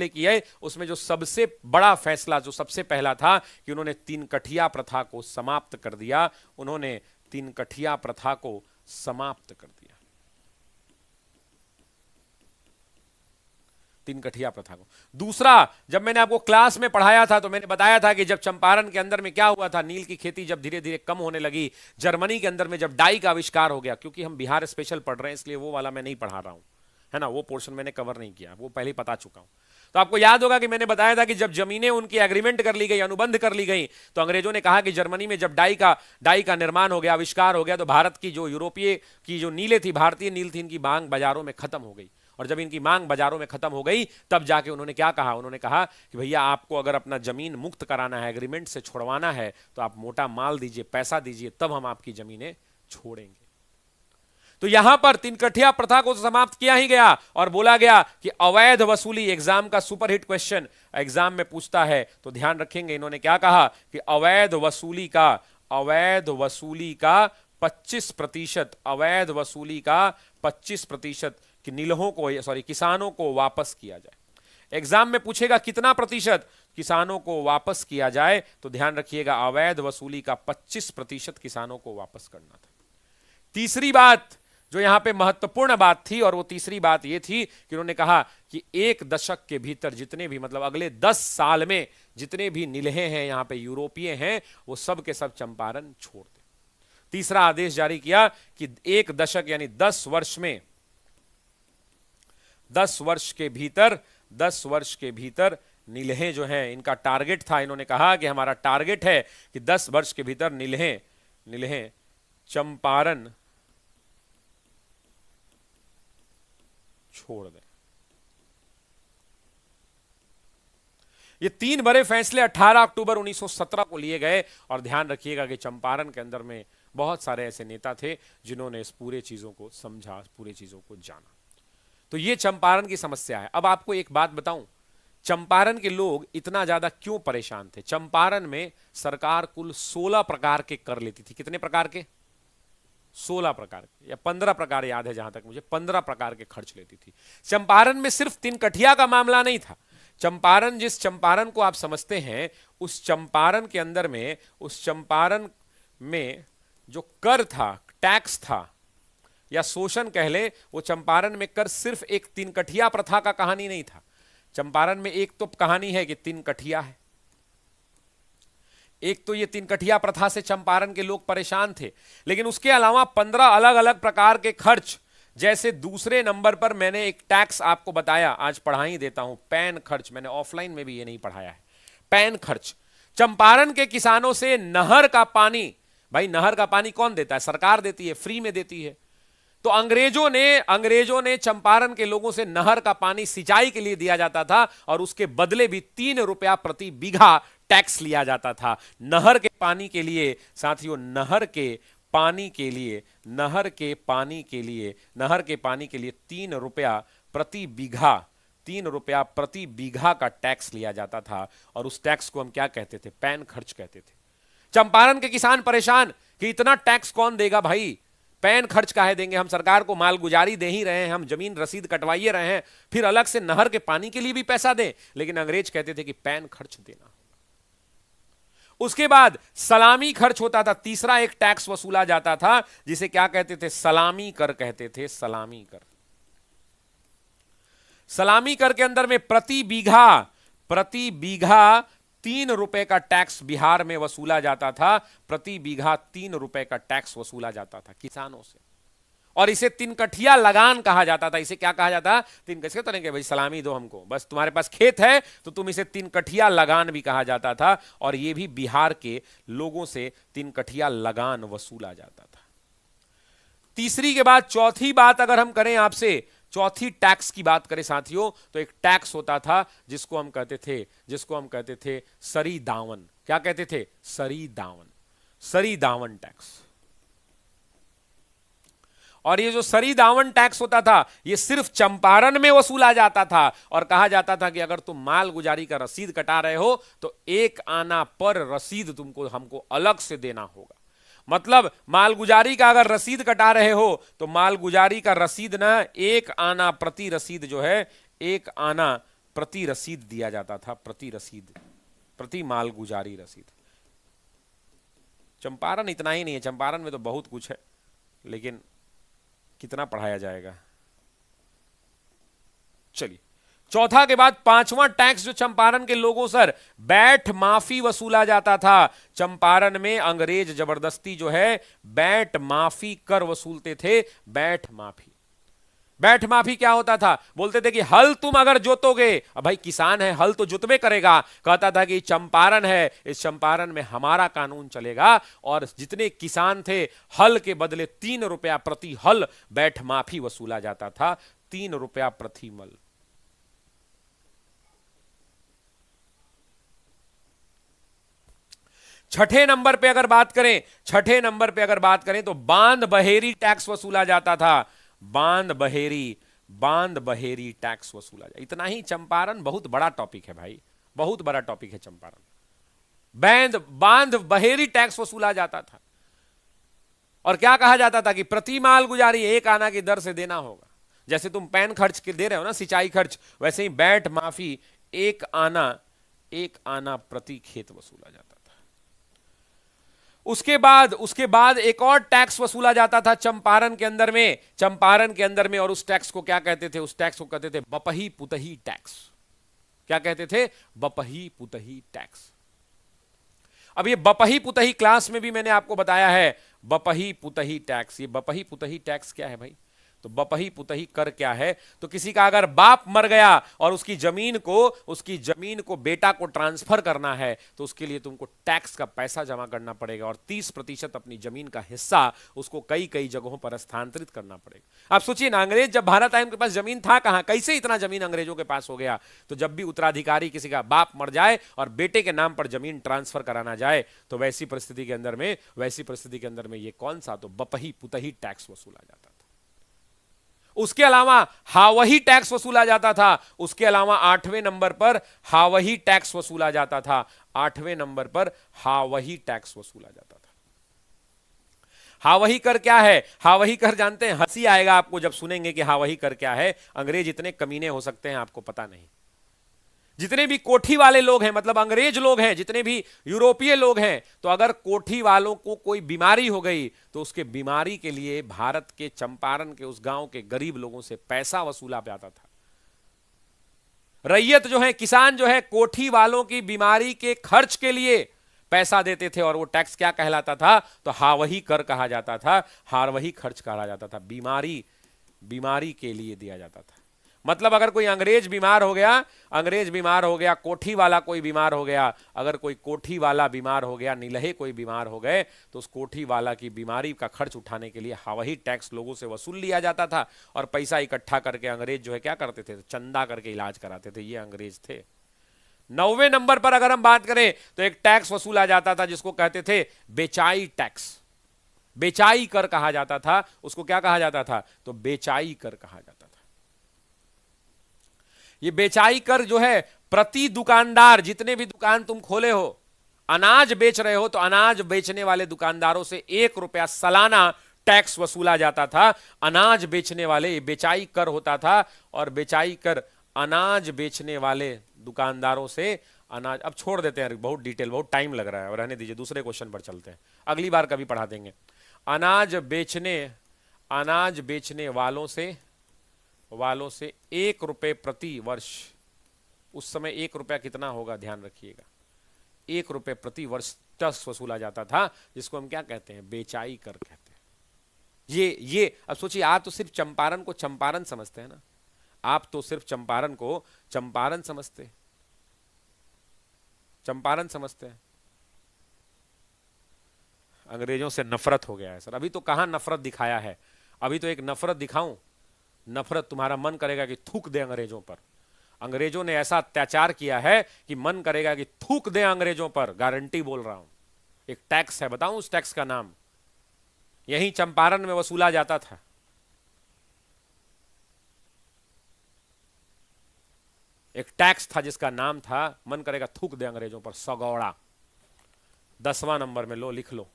किए। उसमें जो सबसे बड़ा फैसला, जो सबसे पहला था कि उन्होंने 3 कठिया प्रथा को समाप्त कर दिया। उन्होंने 3 कठिया प्रथा को समाप्त कर दिया, 3 कठिया प्रथा को। दूसरा, जब मैंने आपको क्लास में पढ़ाया था तो मैंने बताया था कि जब चंपारण के अंदर में क्या हुआ था, नील की खेती जब धीरे धीरे कम होने लगी, जर्मनी के अंदर में जब डाई का आविष्कार हो गया, क्योंकि हम बिहार स्पेशल पढ़ रहे हैं इसलिए वो वाला मैं नहीं पढ़ा रहा हूं, है ना, वो पोर्शन मैंने कवर नहीं किया, वो पहले बता चुका हूं। तो आपको याद होगा कि मैंने बताया था कि जब जमीनें उनकी एग्रीमेंट कर ली गई, अनुबंध कर ली गई, तो अंग्रेजों ने कहा कि जर्मनी में जब डाई का निर्माण हो गया, आविष्कार हो गया, तो भारत की जो यूरोपीय की जो नीलें थी, भारतीय नील थी, इनकी मांग बाजारों में खत्म हो गई। और जब इनकी मांग बाजारों में खत्म हो गई तब जाके उन्होंने क्या कहा, उन्होंने कहा कि भैया आपको अगर अपना जमीन मुक्त कराना है, एग्रीमेंट से छुड़वाना है, तो आप मोटा माल दीजिए, पैसा दीजिए, तब हम आपकी जमीनें छोड़ेंगे। तो यहां पर 3 कठिया प्रथा को समाप्त किया ही गया और बोला गया कि अवैध वसूली, एग्जाम का सुपरहिट क्वेश्चन एग्जाम में पूछता है तो ध्यान रखेंगे। इन्होंने क्या कहा कि अवैध वसूली का 25%, अवैध वसूली का 25% कि नीलहों को, किसानों को वापस किया जाए। एग्जाम में पूछेगा कितना प्रतिशत किसानों को वापस किया जाए, तो ध्यान रखिएगा अवैध वसूली का 25% किसानों को वापस करना था। तीसरी बात जो यहां पे महत्वपूर्ण बात थी, और वो तीसरी बात ये थी कि उन्होंने कहा कि एक दशक के भीतर जितने भी, मतलब अगले 10 साल में जितने भी नील्हे हैं यहां पे यूरोपीय हैं, वो सब के सब चंपारण छोड़ दें। तीसरा आदेश जारी किया कि एक दशक यानी 10 वर्ष में, 10 वर्ष के भीतर, 10 वर्ष के भीतर नील्हे जो हैं, इनका टारगेट था, इन्होंने कहा कि हमारा टारगेट है कि 10 वर्ष के भीतर नील्हे चंपारण छोड़ दें। ये 3 बड़े फैसले 18 अक्टूबर 1917 को लिए गए, और ध्यान रखिएगा कि चंपारण के अंदर में बहुत सारे ऐसे नेता थे जिन्होंने इस पूरे चीजों को समझा, पूरे चीजों को जाना। तो ये चंपारण की समस्या है। अब आपको एक बात बताऊं, चंपारण के लोग इतना ज्यादा क्यों परेशान थे? चंपारण में सरकार कुल 16 प्रकार के कर लेती थी। कितने प्रकार के? 16 प्रकार के, या 15 प्रकार याद है जहां तक मुझे, 15 प्रकार के खर्च लेती थी। चंपारण में सिर्फ तिनकठिया का मामला नहीं था। चंपारण, जिस चंपारण को आप समझते हैं, उस चंपारण के अंदर में, उस चंपारण में जो कर था, टैक्स था या शोषण कह ले, वो चंपारण में कर सिर्फ एक तिनकठिया प्रथा का कहानी नहीं था। चंपारण में एक तो कहानी है कि तिनकठिया है, एक तो ये तिनकठिया प्रथा से चंपारण के लोग परेशान थे, लेकिन उसके अलावा 15 अलग अलग प्रकार के खर्च। जैसे दूसरे नंबर पर मैंने एक टैक्स आपको बताया, आज पढ़ा ही देता हूं, पैन खर्च। मैंने ऑफलाइन में भी ये नहीं पढ़ाया है। पैन खर्च, चंपारण के किसानों से नहर का पानी, भाई नहर का पानी कौन देता है? सरकार देती है, फ्री में देती है। तो अंग्रेजों ने चंपारण के लोगों से नहर का पानी सिंचाई के लिए दिया जाता था, और उसके बदले भी 3 रुपया प्रति बीघा टैक्स लिया जाता था। नहर के पानी के लिए साथियों, नहर के पानी के लिए 3 रुपया प्रति बीघा, 3 रुपया प्रति बीघा का टैक्स लिया जाता था, और उस टैक्स को हम क्या कहते थे? पैन खर्च कहते थे। चंपारण के किसान परेशान कि इतना टैक्स कौन देगा भाई, पैन खर्च काहे देंगे, हम सरकार को मालगुजारी दे ही रहे हैं, हम जमीन रसीद कटवाइए रहे हैं, फिर अलग से नहर के पानी के लिए भी पैसा दें। लेकिन अंग्रेज कहते थे कि पैन खर्च देना। उसके बाद सलामी खर्च होता था, तीसरा एक टैक्स वसूला जाता था, जिसे क्या कहते थे? सलामी कर कहते थे। सलामी कर, सलामी कर के अंदर में प्रति बीघा 3 रुपए का टैक्स बिहार में वसूला जाता था। प्रति बीघा 3 रुपए का टैक्स वसूला जाता था किसानों से, और इसे तिनकठिया लगान कहा जाता था। इसे क्या कहा जाता? तिनकठिया तो नहीं कि भाई सलामी दो हमको, बस तुम्हारे पास खेत है तो तुम इसे तिनकठिया लगान भी कहा जाता था, और यह भी बिहार के लोगों से तिनकठिया लगान वसूला जाता था। तीसरी के बाद चौथी बात अगर हम करें आपसे, चौथी टैक्स की बात करें साथियों, तो एक टैक्स होता था जिसको हम कहते थे सरी दावन। क्या कहते थे? सरी दावन टैक्स। और ये जो सरी दावन टैक्स होता था, ये सिर्फ चंपारण में वसूला जाता था, और कहा जाता था कि अगर तुम माल गुजारी का रसीद कटा रहे हो तो 1 आना पर रसीद हमको अलग से देना होगा। मतलब मालगुजारी का अगर रसीद कटा रहे हो तो मालगुजारी का रसीद ना 1 आना प्रति रसीद जो है, 1 आना प्रति रसीद दिया जाता था, प्रति मालगुजारी रसीद। चंपारण इतना ही नहीं है, चंपारण में तो बहुत कुछ है, लेकिन कितना पढ़ाया जाएगा। चलिए, चौथा के बाद 5वां टैक्स जो चंपारण के लोगों सर, बैठ माफी वसूला जाता था। चंपारण में अंग्रेज जबरदस्ती जो है बैठ माफी कर वसूलते थे। बैठ माफी क्या होता था? बोलते थे कि हल तुम अगर जोतोगे, अब भाई किसान है, हल तो जोतबे करेगा। कहता था कि चंपारण है, इस चंपारण में हमारा कानून चलेगा, और जितने किसान थे हल के बदले 3 रुपया प्रति हल बैठ माफी वसूला जाता था। 3 रुपया प्रति मल। छठे नंबर पे अगर बात करें तो बांध बहेरी टैक्स वसूला जाता था। बांध बहेरी टैक्स वसूला जाता। इतना ही। चंपारण बहुत बड़ा टॉपिक है भाई, बहुत बड़ा टॉपिक है चंपारण। बांध बहेरी टैक्स वसूला जाता था, और क्या कहा जाता था कि प्रति माल गुजारी 1 आना की दर से देना होगा। जैसे तुम पैन खर्च के दे रहे हो ना, सिंचाई खर्च, वैसे ही बैठ माफी 1 आना प्रति खेत वसूला जाता था। उसके बाद एक और टैक्स वसूला जाता था चंपारण के अंदर में, और उस टैक्स को क्या कहते थे? उस टैक्स को कहते थे बपही पुतही टैक्स। क्या कहते थे? बपही पुतही टैक्स। अब ये बपही पुतही क्लास में भी मैंने आपको बताया है बपही पुतही टैक्स। ये बपही पुतही टैक्स क्या है भाई? तो बपही पुतही कर क्या है? तो किसी का अगर बाप मर गया और उसकी जमीन को बेटा को ट्रांसफर करना है, तो उसके लिए तुमको टैक्स का पैसा जमा करना पड़ेगा और 30% अपनी जमीन का हिस्सा उसको कई कई जगहों पर स्थानांतरित करना पड़ेगा। आप सोचिए ना, अंग्रेज जब भारत आए उनके पास जमीन था कहां? कैसे इतना जमीन अंग्रेजों के पास हो गया? तो जब भी उत्तराधिकारी किसी का बाप मर जाए और बेटे के नाम पर जमीन ट्रांसफर कराना जाए, तो वैसी परिस्थिति के अंदर में ये कौन सा? तो बपही पुतही टैक्स वसूला जाता था। उसके अलावा हावही टैक्स वसूला जाता था। उसके अलावा 8वें नंबर पर हावही टैक्स वसूला जाता था। 8वें नंबर पर हावही टैक्स वसूला जाता था। हावही कर क्या है? हावही कर जानते हैं? हंसी आएगा आपको जब सुनेंगे कि हावही कर क्या है। अंग्रेज इतने कमीने हो सकते हैं आपको पता नहीं। जितने भी कोठी वाले लोग हैं, मतलब अंग्रेज लोग हैं, जितने भी यूरोपीय लोग हैं, तो अगर कोठी वालों को कोई बीमारी हो गई तो उसके बीमारी के लिए भारत के चंपारण के उस गांव के गरीब लोगों से पैसा वसूला जाता था। रैयत जो है, किसान जो है, कोठी वालों की बीमारी के खर्च के लिए पैसा देते थे और वो टैक्स क्या कहलाता था? तो हावही कर कहा जाता था, हावही खर्च कहा जाता था। बीमारी के लिए दिया जाता था। मतलब अगर कोई अंग्रेज बीमार हो गया, कोठी वाला कोई बीमार हो गया, अगर कोई कोठी वाला बीमार हो गया, निलहे कोई बीमार हो गए, तो उस कोठी वाला की बीमारी का खर्च उठाने के लिए हावही टैक्स लोगों से वसूल लिया जाता था और पैसा इकट्ठा करके अंग्रेज जो है क्या करते थे? चंदा करके इलाज कराते थे। ये अंग्रेज थे। 9वें नंबर पर अगर हम बात करें तो एक टैक्स वसूला जाता था जिसको कहते थे बेचाई टैक्स। बेचाई कर कहा जाता था। उसको क्या कहा जाता था? तो बेचाई कर कहा जाता था। ये बेचाई कर जो है, प्रति दुकानदार, जितने भी दुकान तुम खोले हो, अनाज बेच रहे हो, तो अनाज बेचने वाले दुकानदारों से 1 रुपया सालाना टैक्स वसूला जाता था। अनाज बेचने वाले, बेचाई कर होता था, और बेचाई कर अनाज बेचने वाले दुकानदारों से अनाज। अब छोड़ देते हैं, बहुत डिटेल, बहुत टाइम लग रहा है, और रहने दीजिए, दूसरे क्वेश्चन पर चलते हैं, अगली बार कभी पढ़ा देंगे। अनाज बेचने वालों से 1 रुपये प्रति वर्ष। उस समय 1 रुपया कितना होगा ध्यान रखिएगा। 1 रुपये प्रति वर्ष टैक्स वसूला जाता था, जिसको हम क्या कहते हैं? बेचाई कर कहते हैं। ये अब सोचिए, आप तो सिर्फ चंपारण को चंपारण समझते हैं ना, आप तो सिर्फ चंपारण को चंपारण समझते हैं। अंग्रेजों से नफरत हो गया है सर। अभी तो कहां नफरत दिखाया है? अभी तो एक नफरत दिखाऊं? नफरत तुम्हारा मन करेगा कि थूक दे अंग्रेजों पर। अंग्रेजों ने ऐसा अत्याचार किया है कि मन करेगा कि थूक दे अंग्रेजों पर, गारंटी बोल रहा हूं। एक टैक्स है, बताऊं उस टैक्स का नाम? यहीं चंपारण में वसूला जाता था। एक टैक्स था जिसका नाम था, मन करेगा थूक दे अंग्रेजों पर, सगौड़ा। 10वां नंबर में लो, लिख लो।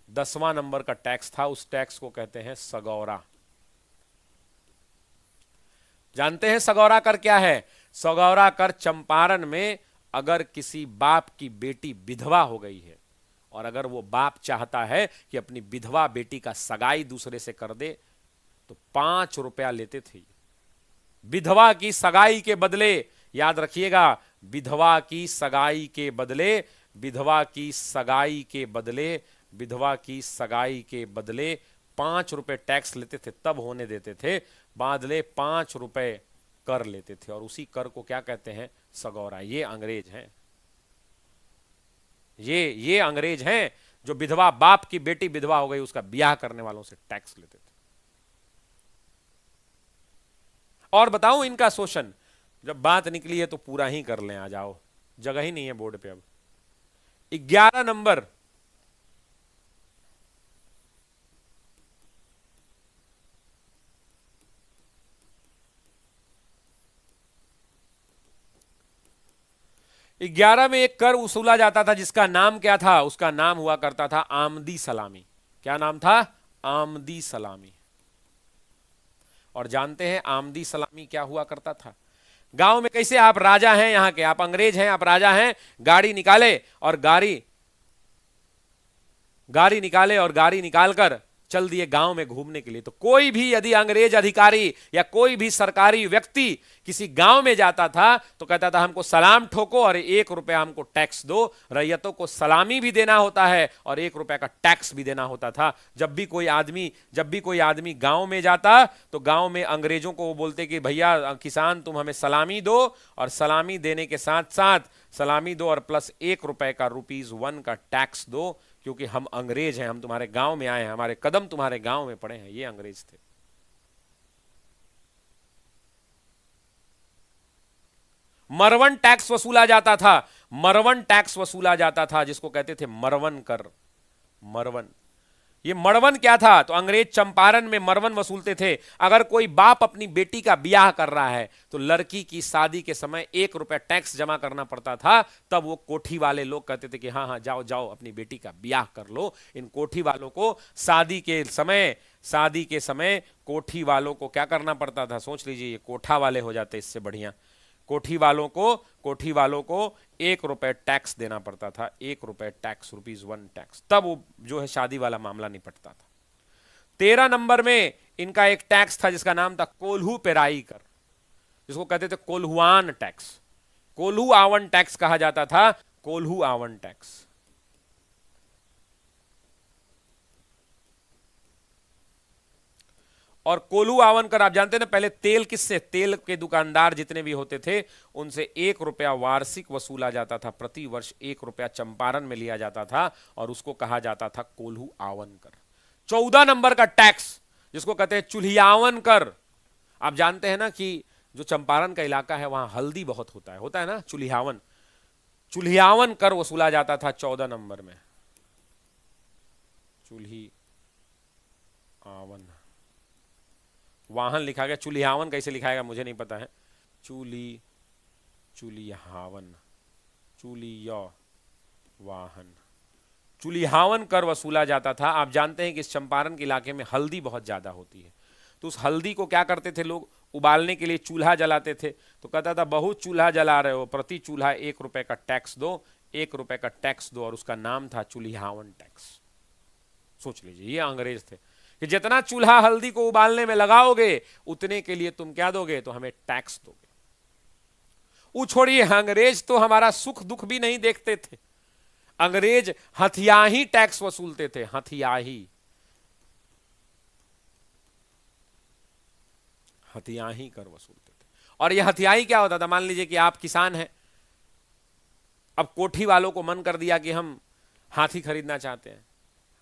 10वां नंबर का टैक्स था, उस टैक्स को कहते हैं सगौरा। जानते हैं सगौरा कर क्या है? सगौरा कर चंपारण में अगर किसी बाप की बेटी विधवा हो गई है और अगर वो बाप चाहता है कि अपनी विधवा बेटी का सगाई दूसरे से कर दे, तो 5 रुपया लेते थे। विधवा की सगाई के बदले, याद रखिएगा, विधवा की सगाई के बदले 5 रुपए टैक्स लेते थे, तब होने देते थे। बादले 5 रुपए कर लेते थे, और उसी कर को क्या कहते हैं? सगौरा। ये अंग्रेज हैं, ये अंग्रेज हैं जो विधवा, बाप की बेटी विधवा हो गई, उसका ब्याह करने वालों से टैक्स लेते थे। और बताऊं इनका शोषण? जब बात निकली है तो पूरा ही कर लें, आ जाओ, जगह ही नहीं है बोर्ड पे अब। 11 नंबर, ग्यारह में एक कर वसूला जाता था जिसका नाम क्या था? उसका नाम हुआ करता था आमदी सलामी। क्या नाम था? आमदी सलामी। और जानते हैं आमदी सलामी क्या हुआ करता था? गांव में कैसे, आप राजा हैं यहां के, आप अंग्रेज हैं, आप राजा हैं, गाड़ी निकाले और गाड़ी निकाले और गाड़ी निकालकर चल दिए गांव में घूमने के लिए। तो कोई भी यदि अंग्रेज अधिकारी या कोई भी सरकारी व्यक्ति किसी गांव में जाता था तो कहता था हमको सलाम ठोको और 1 रुपया हमको टैक्स दो। रैयतों को सलामी भी देना होता है और 1 रुपया का टैक्स भी देना होता था। जब भी कोई आदमी गांव में जाता तो गांव में अंग्रेजों को वो बोलते कि भैया किसान तुम हमें सलामी दो, और सलामी देने के साथ साथ सलामी दो और प्लस 1 रुपए का ₹1 का टैक्स दो, क्योंकि हम अंग्रेज हैं, हम तुम्हारे गांव में आए हैं, हमारे कदम तुम्हारे गांव में पड़े हैं। ये अंग्रेज थे। मरवन टैक्स वसूला जाता था, मरवन टैक्स वसूला जाता था, जिसको कहते थे मरवन कर। मरवन, ये मरवन क्या था? तो अंग्रेज चंपारण में मरवन वसूलते थे। अगर कोई बाप अपनी बेटी का ब्याह कर रहा है तो लड़की की शादी के समय 1 रुपया टैक्स जमा करना पड़ता था। तब वो कोठी वाले लोग कहते थे कि हाँ हाँ जाओ जाओ अपनी बेटी का ब्याह कर लो। इन कोठी वालों को शादी के समय कोठी वालों को क्या करना पड़ता था? सोच लीजिए, ये कोठा वाले हो जाते इससे बढ़िया। कोठी वालों को 1 रुपए टैक्स देना पड़ता था। 1 रुपए टैक्स, ₹1 टैक्स। तब वो जो है शादी वाला मामला निपटता था। 13 नंबर में इनका एक टैक्स था जिसका नाम था कोल्हू पेराई कर, जिसको कहते थे कोल्हुआन टैक्स। कोल्हू आवन टैक्स कहा जाता था, कोल्हू आवन टैक्स। और कोल्हू आवन कर आप जानते हैं ना, पहले तेल किससे? तेल के दुकानदार जितने भी होते थे उनसे 1 रुपया वार्षिक वसूला जाता था। प्रति वर्ष 1 रुपया चंपारण में लिया जाता था और उसको कहा जाता था कोल्हू आवन कर। 14 नंबर का टैक्स जिसको कहते हैं चुल्हियावन कर। आप जानते हैं ना कि जो चंपारण का इलाका है वहां हल्दी बहुत होता है ना, चुल्हियावन। चुल्हियावन कर वसूला जाता था 14 नंबर में। चुल्ही आवन, वाहन लिखा गया, चुल्हियावन कैसे लिखाएगा मुझे नहीं पता है। चुलिहावन, चुलिया वाहन, चुलिहावन कर वसूला जाता था। आप जानते हैं कि इस चंपारण के इलाके में हल्दी बहुत ज्यादा होती है, तो उस हल्दी को क्या करते थे लोग? उबालने के लिए चूल्हा जलाते थे। तो कहता था बहुत चूल्हा जला रहे हो, प्रति चूल्हा 1 रुपए का टैक्स दो, 1 रुपए का टैक्स दो, और उसका नाम था चुलिहावन टैक्स। सोच लीजिए, ये अंग्रेज थे कि जितना चूल्हा हल्दी को उबालने में लगाओगे उतने के लिए तुम क्या दोगे? तो हमें टैक्स दोगे। छोड़िए, अंग्रेज तो हमारा सुख दुख भी नहीं देखते थे। अंग्रेज हथियाही टैक्स वसूलते थे, हथियाही कर वसूलते थे। और यह हथियाही क्या होता था? मान लीजिए कि आप किसान हैं, अब कोठी वालों को मन कर दिया कि हम हाथी खरीदना चाहते हैं।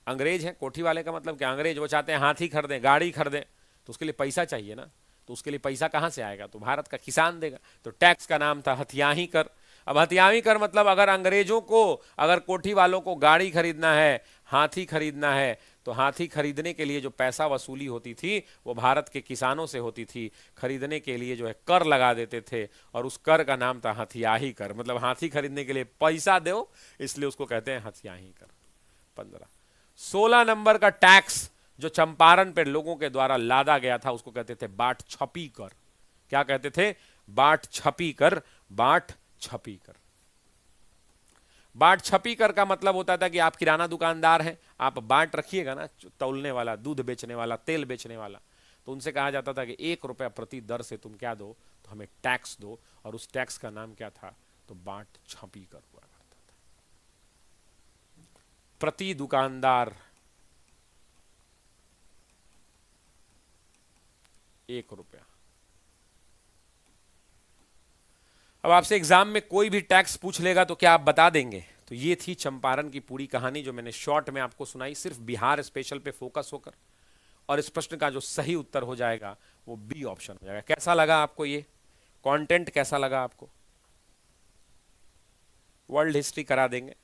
अंग्रेज है, कोठी वाले का मतलब क्या? अंग्रेज वो चाहते हैं हाथी खरीदें, गाड़ी खरीदें, तो उसके लिए पैसा चाहिए ना। तो उसके लिए पैसा कहां से आएगा? तो भारत का किसान देगा। तो टैक्स का नाम था हथियाही कर। अब हथियाही कर मतलब अगर अंग्रेजों को, अगर कोठी वालों को गाड़ी खरीदना है, हाथी खरीदना है, तो हाथी खरीदने के लिए जो पैसा वसूली होती थी वो भारत के किसानों से होती थी। खरीदने के लिए जो है कर लगा देते थे और उस कर का नाम था हथियाही कर। मतलब हाथी खरीदने के लिए पैसा दो, इसलिए उसको कहते हैं हथियाही कर। 15 16 नंबर का टैक्स जो चंपारण पर लोगों के द्वारा लादा गया था उसको कहते थे बाट छपी कर। क्या कहते थे? बाट छपी कर। बाट छपी कर। बाट छपी कर का मतलब होता था कि आप किराना दुकानदार हैं, आप बाट रखिएगा ना, तौलने वाला, दूध बेचने वाला, तेल बेचने वाला, तो उनसे कहा जाता था कि 1 रुपया प्रति दर से तुम क्या दो? तो हमें टैक्स दो। और उस टैक्स का नाम क्या था? तो बाट छपी कर हुआ करता था। प्रति दुकानदार 1 रुपया। अब आपसे एग्जाम में कोई भी टैक्स पूछ लेगा तो क्या आप बता देंगे? तो ये थी चंपारण की पूरी कहानी जो मैंने शॉर्ट में आपको सुनाई, सिर्फ बिहार स्पेशल पे फोकस होकर। और इस प्रश्न का जो सही उत्तर हो जाएगा वो बी ऑप्शन हो जाएगा। कैसा लगा आपको ये कंटेंट? कैसा लगा आपको? वर्ल्ड हिस्ट्री करा देंगे।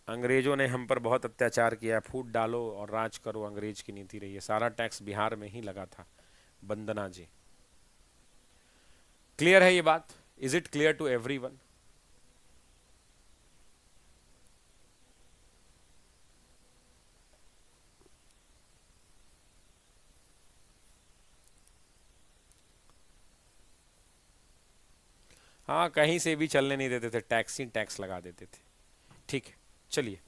अंग्रेजों ने हम पर बहुत अत्याचार किया, फूट डालो और राज करो, अंग्रेज की नीति रही है। सारा टैक्स बिहार में ही लगा था। वंदना जी, क्लियर है ये बात? Is it clear to everyone? हाँ, कहीं से भी चलने नहीं देते थे, टैक्स ही टैक्स लगा देते थे। ठीक है, चलिए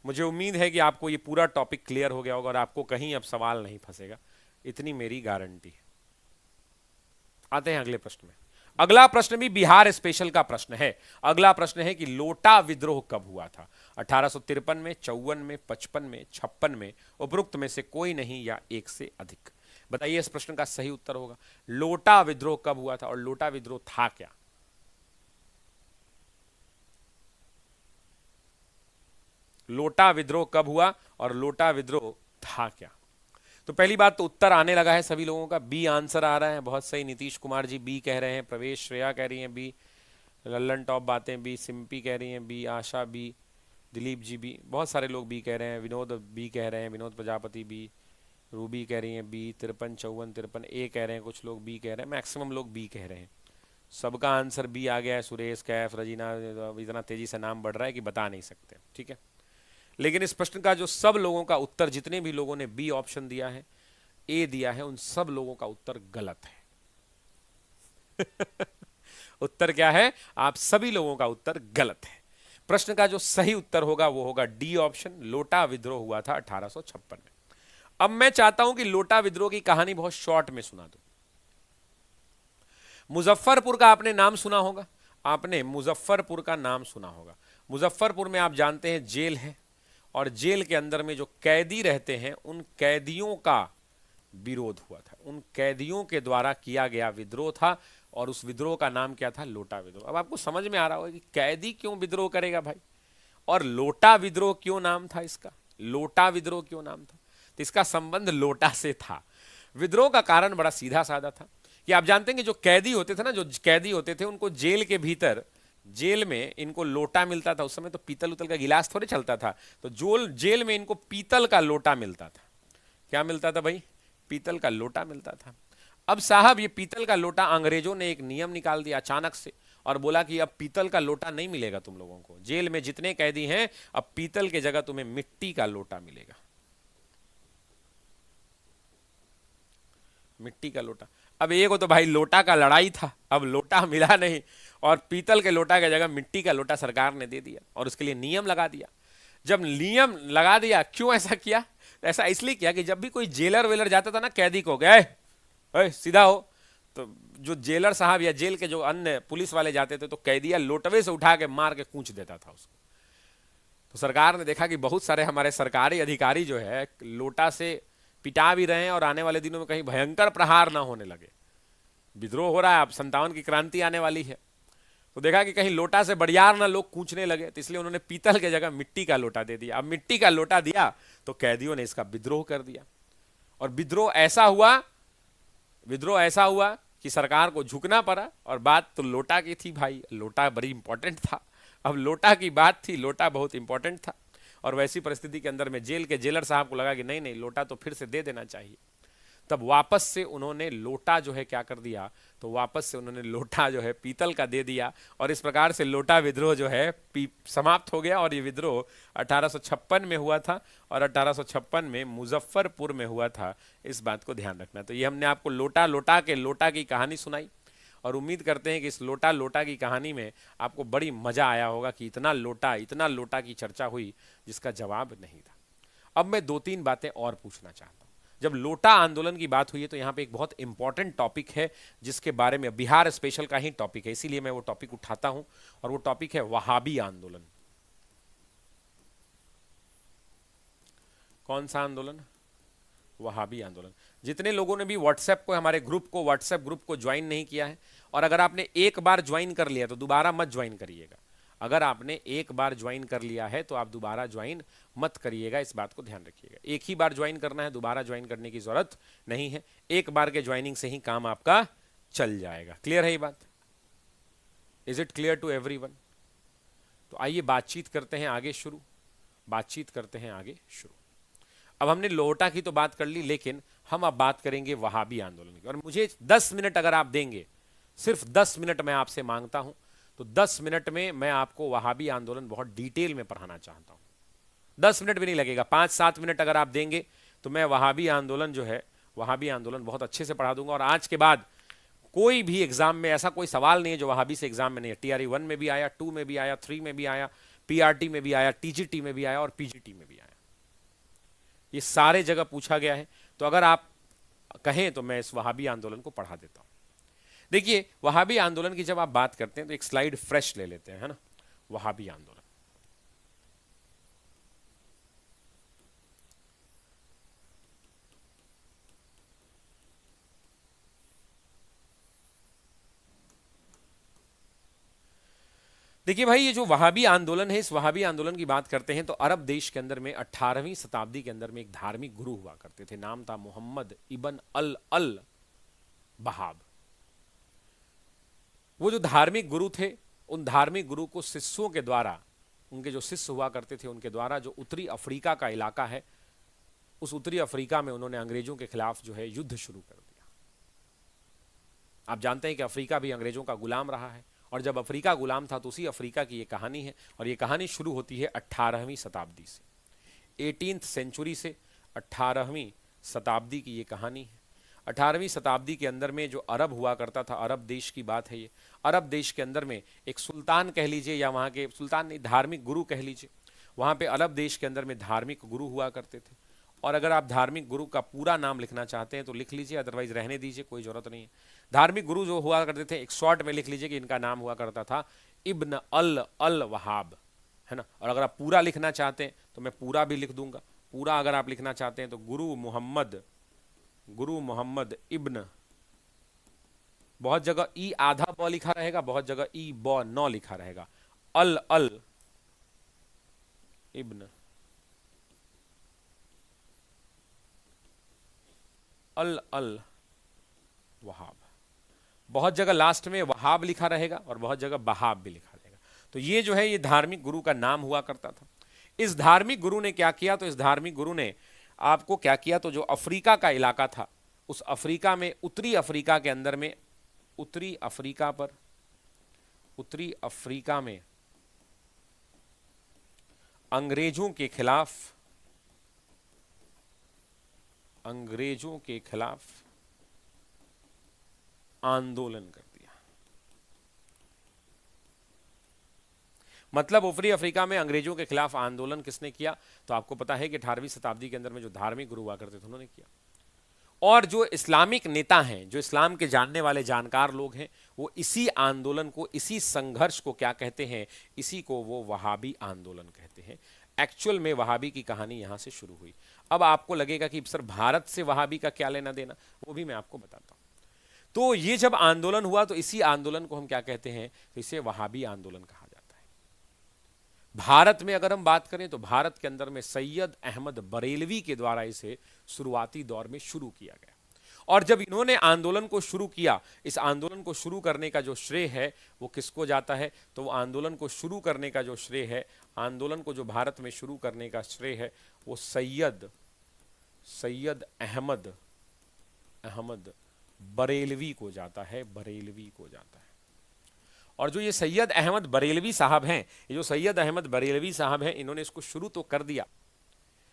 मुझे उम्मीद है कि आपको ये पूरा टॉपिक क्लियर हो गया होगा और आपको कहीं अब सवाल नहीं फंसेगा, इतनी मेरी गारंटी है। आते हैं अगले प्रश्न में। अगला प्रश्न भी बिहार स्पेशल का प्रश्न है। अगला प्रश्न है कि लोटा विद्रोह कब हुआ था? 1853 में, 54 में, 55 में, 56 में, उपरोक्त में से कोई नहीं या एक से अधिक। बताइए इस प्रश्न का सही उत्तर होगा। लोटा विद्रोह कब हुआ था और लोटा विद्रोह था क्या? लोटा विद्रोह कब हुआ और लोटा विद्रोह था क्या? तो पहली बात तो उत्तर आने लगा है सभी लोगों का। बी आंसर आ रहा है, बहुत सही। नीतीश कुमार जी बी कह रहे हैं, प्रवेश श्रेया कह रही हैं बी, लल्लन टॉप बातें बी, सिंपी कह रही हैं बी, आशा बी, दिलीप जी बी, बहुत सारे लोग बी कह रहे हैं, विनोद बी कह रहे हैं, विनोद प्रजापति बी, रूबी कह रही हैं बी, 53 54 53 ए कह रहे हैं, कुछ लोग बी कह रहे हैं, मैक्सिमम लोग बी कह रहे हैं। सबका आंसर बी आ गया है। सुरेश, कैफ, रजीना, इतना तेजी से नाम बढ़ रहा है कि बता नहीं सकते, ठीक है। लेकिन इस प्रश्न का जो सब लोगों का उत्तर, जितने भी लोगों ने बी ऑप्शन दिया है, ए दिया है, उन सब लोगों का उत्तर गलत है। उत्तर क्या है? आप सभी लोगों का उत्तर गलत है। प्रश्न का जो सही उत्तर होगा वो होगा डी ऑप्शन, लोटा विद्रोह हुआ था 1856 में। अब मैं चाहता हूं कि लोटा विद्रोह की कहानी बहुत शॉर्ट में सुना दूं। मुजफ्फरपुर का आपने नाम सुना होगा, आपने मुजफ्फरपुर का नाम सुना होगा। मुजफ्फरपुर में आप जानते हैं जेल है, और जेल के अंदर में जो कैदी रहते हैं उन कैदियों का विरोध हुआ था, उन कैदियों के द्वारा किया गया विद्रोह था, और उस विद्रोह का नाम क्या था? लोटा विद्रोह। अब आपको समझ में आ रहा होगा कि कैदी क्यों विद्रोह करेगा भाई, और लोटा विद्रोह क्यों नाम था इसका, लोटा विद्रोह क्यों नाम था? तो इसका संबंध लोटा से था। विद्रोह का कारण बड़ा सीधा साधा था कि आप जानते हैं कि जो कैदी होते थे ना, जो कैदी होते थे उनको जेल के भीतर, जेल में इनको लोटा मिलता था। उस समय तो पीतल उतल का गिलास थोड़े चलता था, तो जेल में इनको पीतल का लोटा मिलता था। क्या मिलता था भाई? पीतल का लोटा मिलता था। अब साहब ये पीतल का लोटा, अंग्रेजों ने एक नियम निकाल दिया अचानक से और बोला कि अब पीतल का लोटा नहीं मिलेगा तुम लोगों को, जेल में जितने कैदी हैं अब पीतल के जगह तुम्हें मिट्टी का लोटा मिलेगा, मिट्टी का लोटा। अब एक तो भाई लोटा का लड़ाई था, अब लोटा मिला नहीं और पीतल के लोटा की जगह मिट्टी का लोटा सरकार ने दे दिया और उसके लिए नियम लगा दिया। जब नियम लगा दिया, क्यों ऐसा किया? ऐसा इसलिए किया कि जब भी कोई जेलर वेलर जाता था ना कैदी को, गए सीधा हो, तो जो जेलर साहब या जेल के जो अन्य पुलिस वाले जाते थे तो कैदिया लोटवे से उठा के मार के कूच देता था उसको। तो सरकार ने देखा कि बहुत सारे हमारे सरकारी अधिकारी जो है लोटा से पिटा भी रहे हैं और आने वाले दिनों में कहीं भयंकर प्रहार ना होने लगे, विद्रोह हो रहा है, अब 57 की क्रांति आने वाली है, तो देखा कि कहीं लोटा से बड़ियार ना लोग कूचने लगे, तो इसलिए उन्होंने पीतल के जगह मिट्टी का लोटा दे दिया। अब मिट्टी का लोटा दिया तो कैदियों ने इसका विद्रोह कर दिया, और विद्रोह ऐसा हुआ कि सरकार को झुकना पड़ा। और बात तो लोटा की थी भाई, लोटा बड़ी इंपॉर्टेंट था। अब लोटा की बात थी, लोटा बहुत इंपॉर्टेंट था, और वैसी परिस्थिति के अंदर में जेल के जेलर साहब को लगा कि नहीं नहीं, लोटा तो फिर से दे देना चाहिए। तब वापस से उन्होंने लोटा जो है क्या कर दिया, तो वापस से उन्होंने लोटा जो है पीतल का दे दिया, और इस प्रकार से लोटा विद्रोह जो है समाप्त हो गया। और ये विद्रोह 1856 में हुआ था, और 1856 में मुजफ्फरपुर में हुआ था, इस बात को ध्यान रखना। तो ये हमने आपको लोटा की कहानी सुनाई, और उम्मीद करते हैं कि इस लोटा की कहानी में आपको बड़ी मजा आया होगा कि इतना लोटा की चर्चा हुई जिसका जवाब नहीं था। अब मैं 2-3 बातें और पूछना चाहता हूं। जब लोटा आंदोलन की बात हुई है तो यहां पे एक बहुत इंपॉर्टेंट टॉपिक है जिसके बारे में, बिहार स्पेशल का ही टॉपिक है, इसीलिए मैं वो टॉपिक उठाता हूं, और वो टॉपिक है वहाबी आंदोलन। कौन सा आंदोलन? वहाबी आंदोलन। जितने लोगों ने भी व्हाट्सएप ग्रुप को ज्वाइन नहीं किया है, और अगर आपने एक बार ज्वाइन कर लिया तो दोबारा मत ज्वाइन करिएगा। अगर आपने एक बार ज्वाइन कर लिया है तो आप दोबारा ज्वाइन मत करिएगा, इस बात को ध्यान रखिएगा। एक ही बार ज्वाइन करना है, दोबारा ज्वाइन करने की जरूरत नहीं है। एक बार के ज्वाइनिंग से ही काम आपका चल जाएगा। क्लियर है ये बात? Is it clear to everyone? तो आइए बातचीत करते हैं आगे शुरू। अब हमने लोटा की तो बात कर ली, लेकिन हम अब बात करेंगे वहाबी आंदोलन की। और मुझे 10 मिनट अगर आप देंगे, सिर्फ 10 मिनट मैं आपसे मांगता हूं, तो 10 मिनट में मैं आपको वहाबी आंदोलन बहुत डिटेल में पढ़ाना चाहता हूं। 10 मिनट भी नहीं लगेगा, 5-7 मिनट अगर आप देंगे तो मैं वहाबी आंदोलन बहुत अच्छे से पढ़ा दूंगा। और आज के बाद कोई भी एग्जाम में ऐसा कोई सवाल नहीं है जो वहाबी से एग्जाम में नहीं है। TRE 1 में भी आया, 2 में भी आया, 3 में भी आया, पीआरटी में भी आया, टीजीटी में भी आया और पीजीटी में भी आया। ये सारे जगह पूछा गया है। तो अगर आप कहें तो मैं इस वहाबी आंदोलन को पढ़ा देता हूं। देखिए, वहाबी आंदोलन की जब आप बात करते हैं तो एक स्लाइड फ्रेश ले लेते हैं, है ना। वहाबी आंदोलन, देखिए भाई, ये जो वहाबी आंदोलन है, इस वहाबी आंदोलन की बात करते हैं तो अरब देश के अंदर में 18वीं शताब्दी के अंदर में एक धार्मिक गुरु हुआ करते थे। नाम था मोहम्मद इब्न अल वहाब। वो जो धार्मिक गुरु थे, उन धार्मिक गुरु को शिष्यों के द्वारा, उनके जो शिष्य हुआ करते थे उनके द्वारा, जो उत्तरी अफ्रीका का इलाका है, उस उत्तरी अफ्रीका में उन्होंने अंग्रेजों के खिलाफ जो है युद्ध शुरू कर दिया। आप जानते हैं कि अफ्रीका भी अंग्रेजों का गुलाम रहा है, और जब अफ्रीका गुलाम था तो उसी अफ्रीका की ये कहानी है। और ये कहानी शुरू होती है 18वीं शताब्दी से, 18th सेंचुरी से 18वीं शताब्दी की ये कहानी है। 18वीं शताब्दी के अंदर में जो अरब हुआ करता था, अरब देश की बात है ये। अरब देश के अंदर में एक सुल्तान कह लीजिए, या वहाँ के सुल्तान नहीं, धार्मिक गुरु कह लीजिए। वहाँ पे अरब देश के अंदर में धार्मिक गुरु हुआ करते थे। और अगर आप धार्मिक गुरु का पूरा नाम लिखना चाहते हैं तो लिख लीजिए, अदरवाइज रहने दीजिए, कोई जरूरत नहीं है। धार्मिक गुरु जो हुआ करते थे, एक शॉर्ट में लिख लीजिए कि इनका नाम हुआ करता था इब्न अल वहाब, है ना। और अगर आप पूरा लिखना चाहते हैं तो मैं पूरा भी लिख दूंगा। पूरा अगर आप लिखना चाहते हैं तो गुरु मोहम्मद इब्न, बहुत जगह ई आधा ब लिखा रहेगा, बहुत जगह ई ब नौ लिखा रहेगा, अल इब्न अल वहाब। बहुत जगह लास्ट में वहाब लिखा रहेगा और बहुत जगह बहाब भी लिखा रहेगा। तो ये जो है, ये धार्मिक गुरु का नाम हुआ करता था। इस धार्मिक गुरु ने क्या किया, तो इस धार्मिक गुरु ने आपको क्या किया, तो जो अफ्रीका का इलाका था, उस अफ्रीका में, उत्तरी अफ्रीका के अंदर में, उत्तरी अफ्रीका में अंग्रेजों के खिलाफ आंदोलन कर दिया। मतलब उत्तरी अफ्रीका में अंग्रेजों के खिलाफ आंदोलन किसने किया, तो आपको पता है कि 18वीं शताब्दी के अंदर में जो धार्मिक गुरु हुआ करते थे उन्होंने किया। और जो इस्लामिक नेता हैं, जो इस्लाम के जानने वाले जानकार लोग हैं, वो इसी आंदोलन को, इसी संघर्ष को क्या कहते हैं, इसी को वो वहाबी आंदोलन कहते हैं। एक्चुअल में वहाबी की कहानी यहां से शुरू हुई। अब आपको लगेगा कि सर भारत से वहाबी का क्या लेना देना, वो भी मैं आपको बताता हूं। तो ये जब आंदोलन हुआ तो इसी आंदोलन को हम क्या कहते हैं, तो इसे वहाबी आंदोलन कहा जाता है। भारत में अगर हम बात करें तो भारत के अंदर में सैयद अहमद बरेलवी के द्वारा इसे शुरुआती दौर में शुरू किया गया। और जब इन्होंने आंदोलन को शुरू किया, इस आंदोलन को शुरू करने का जो श्रेय है वो किसको जाता है, तो वो आंदोलन को शुरू करने का जो श्रेय है, आंदोलन को जो भारत में शुरू करने का श्रेय है, वो सैयद अहमद बरेलवी को जाता है, बरेलवी को जाता है। और जो ये सैयद अहमद बरेलवी साहब हैं, ये जो सैयद अहमद बरेलवी साहब हैं, इन्होंने इसको शुरू तो कर दिया,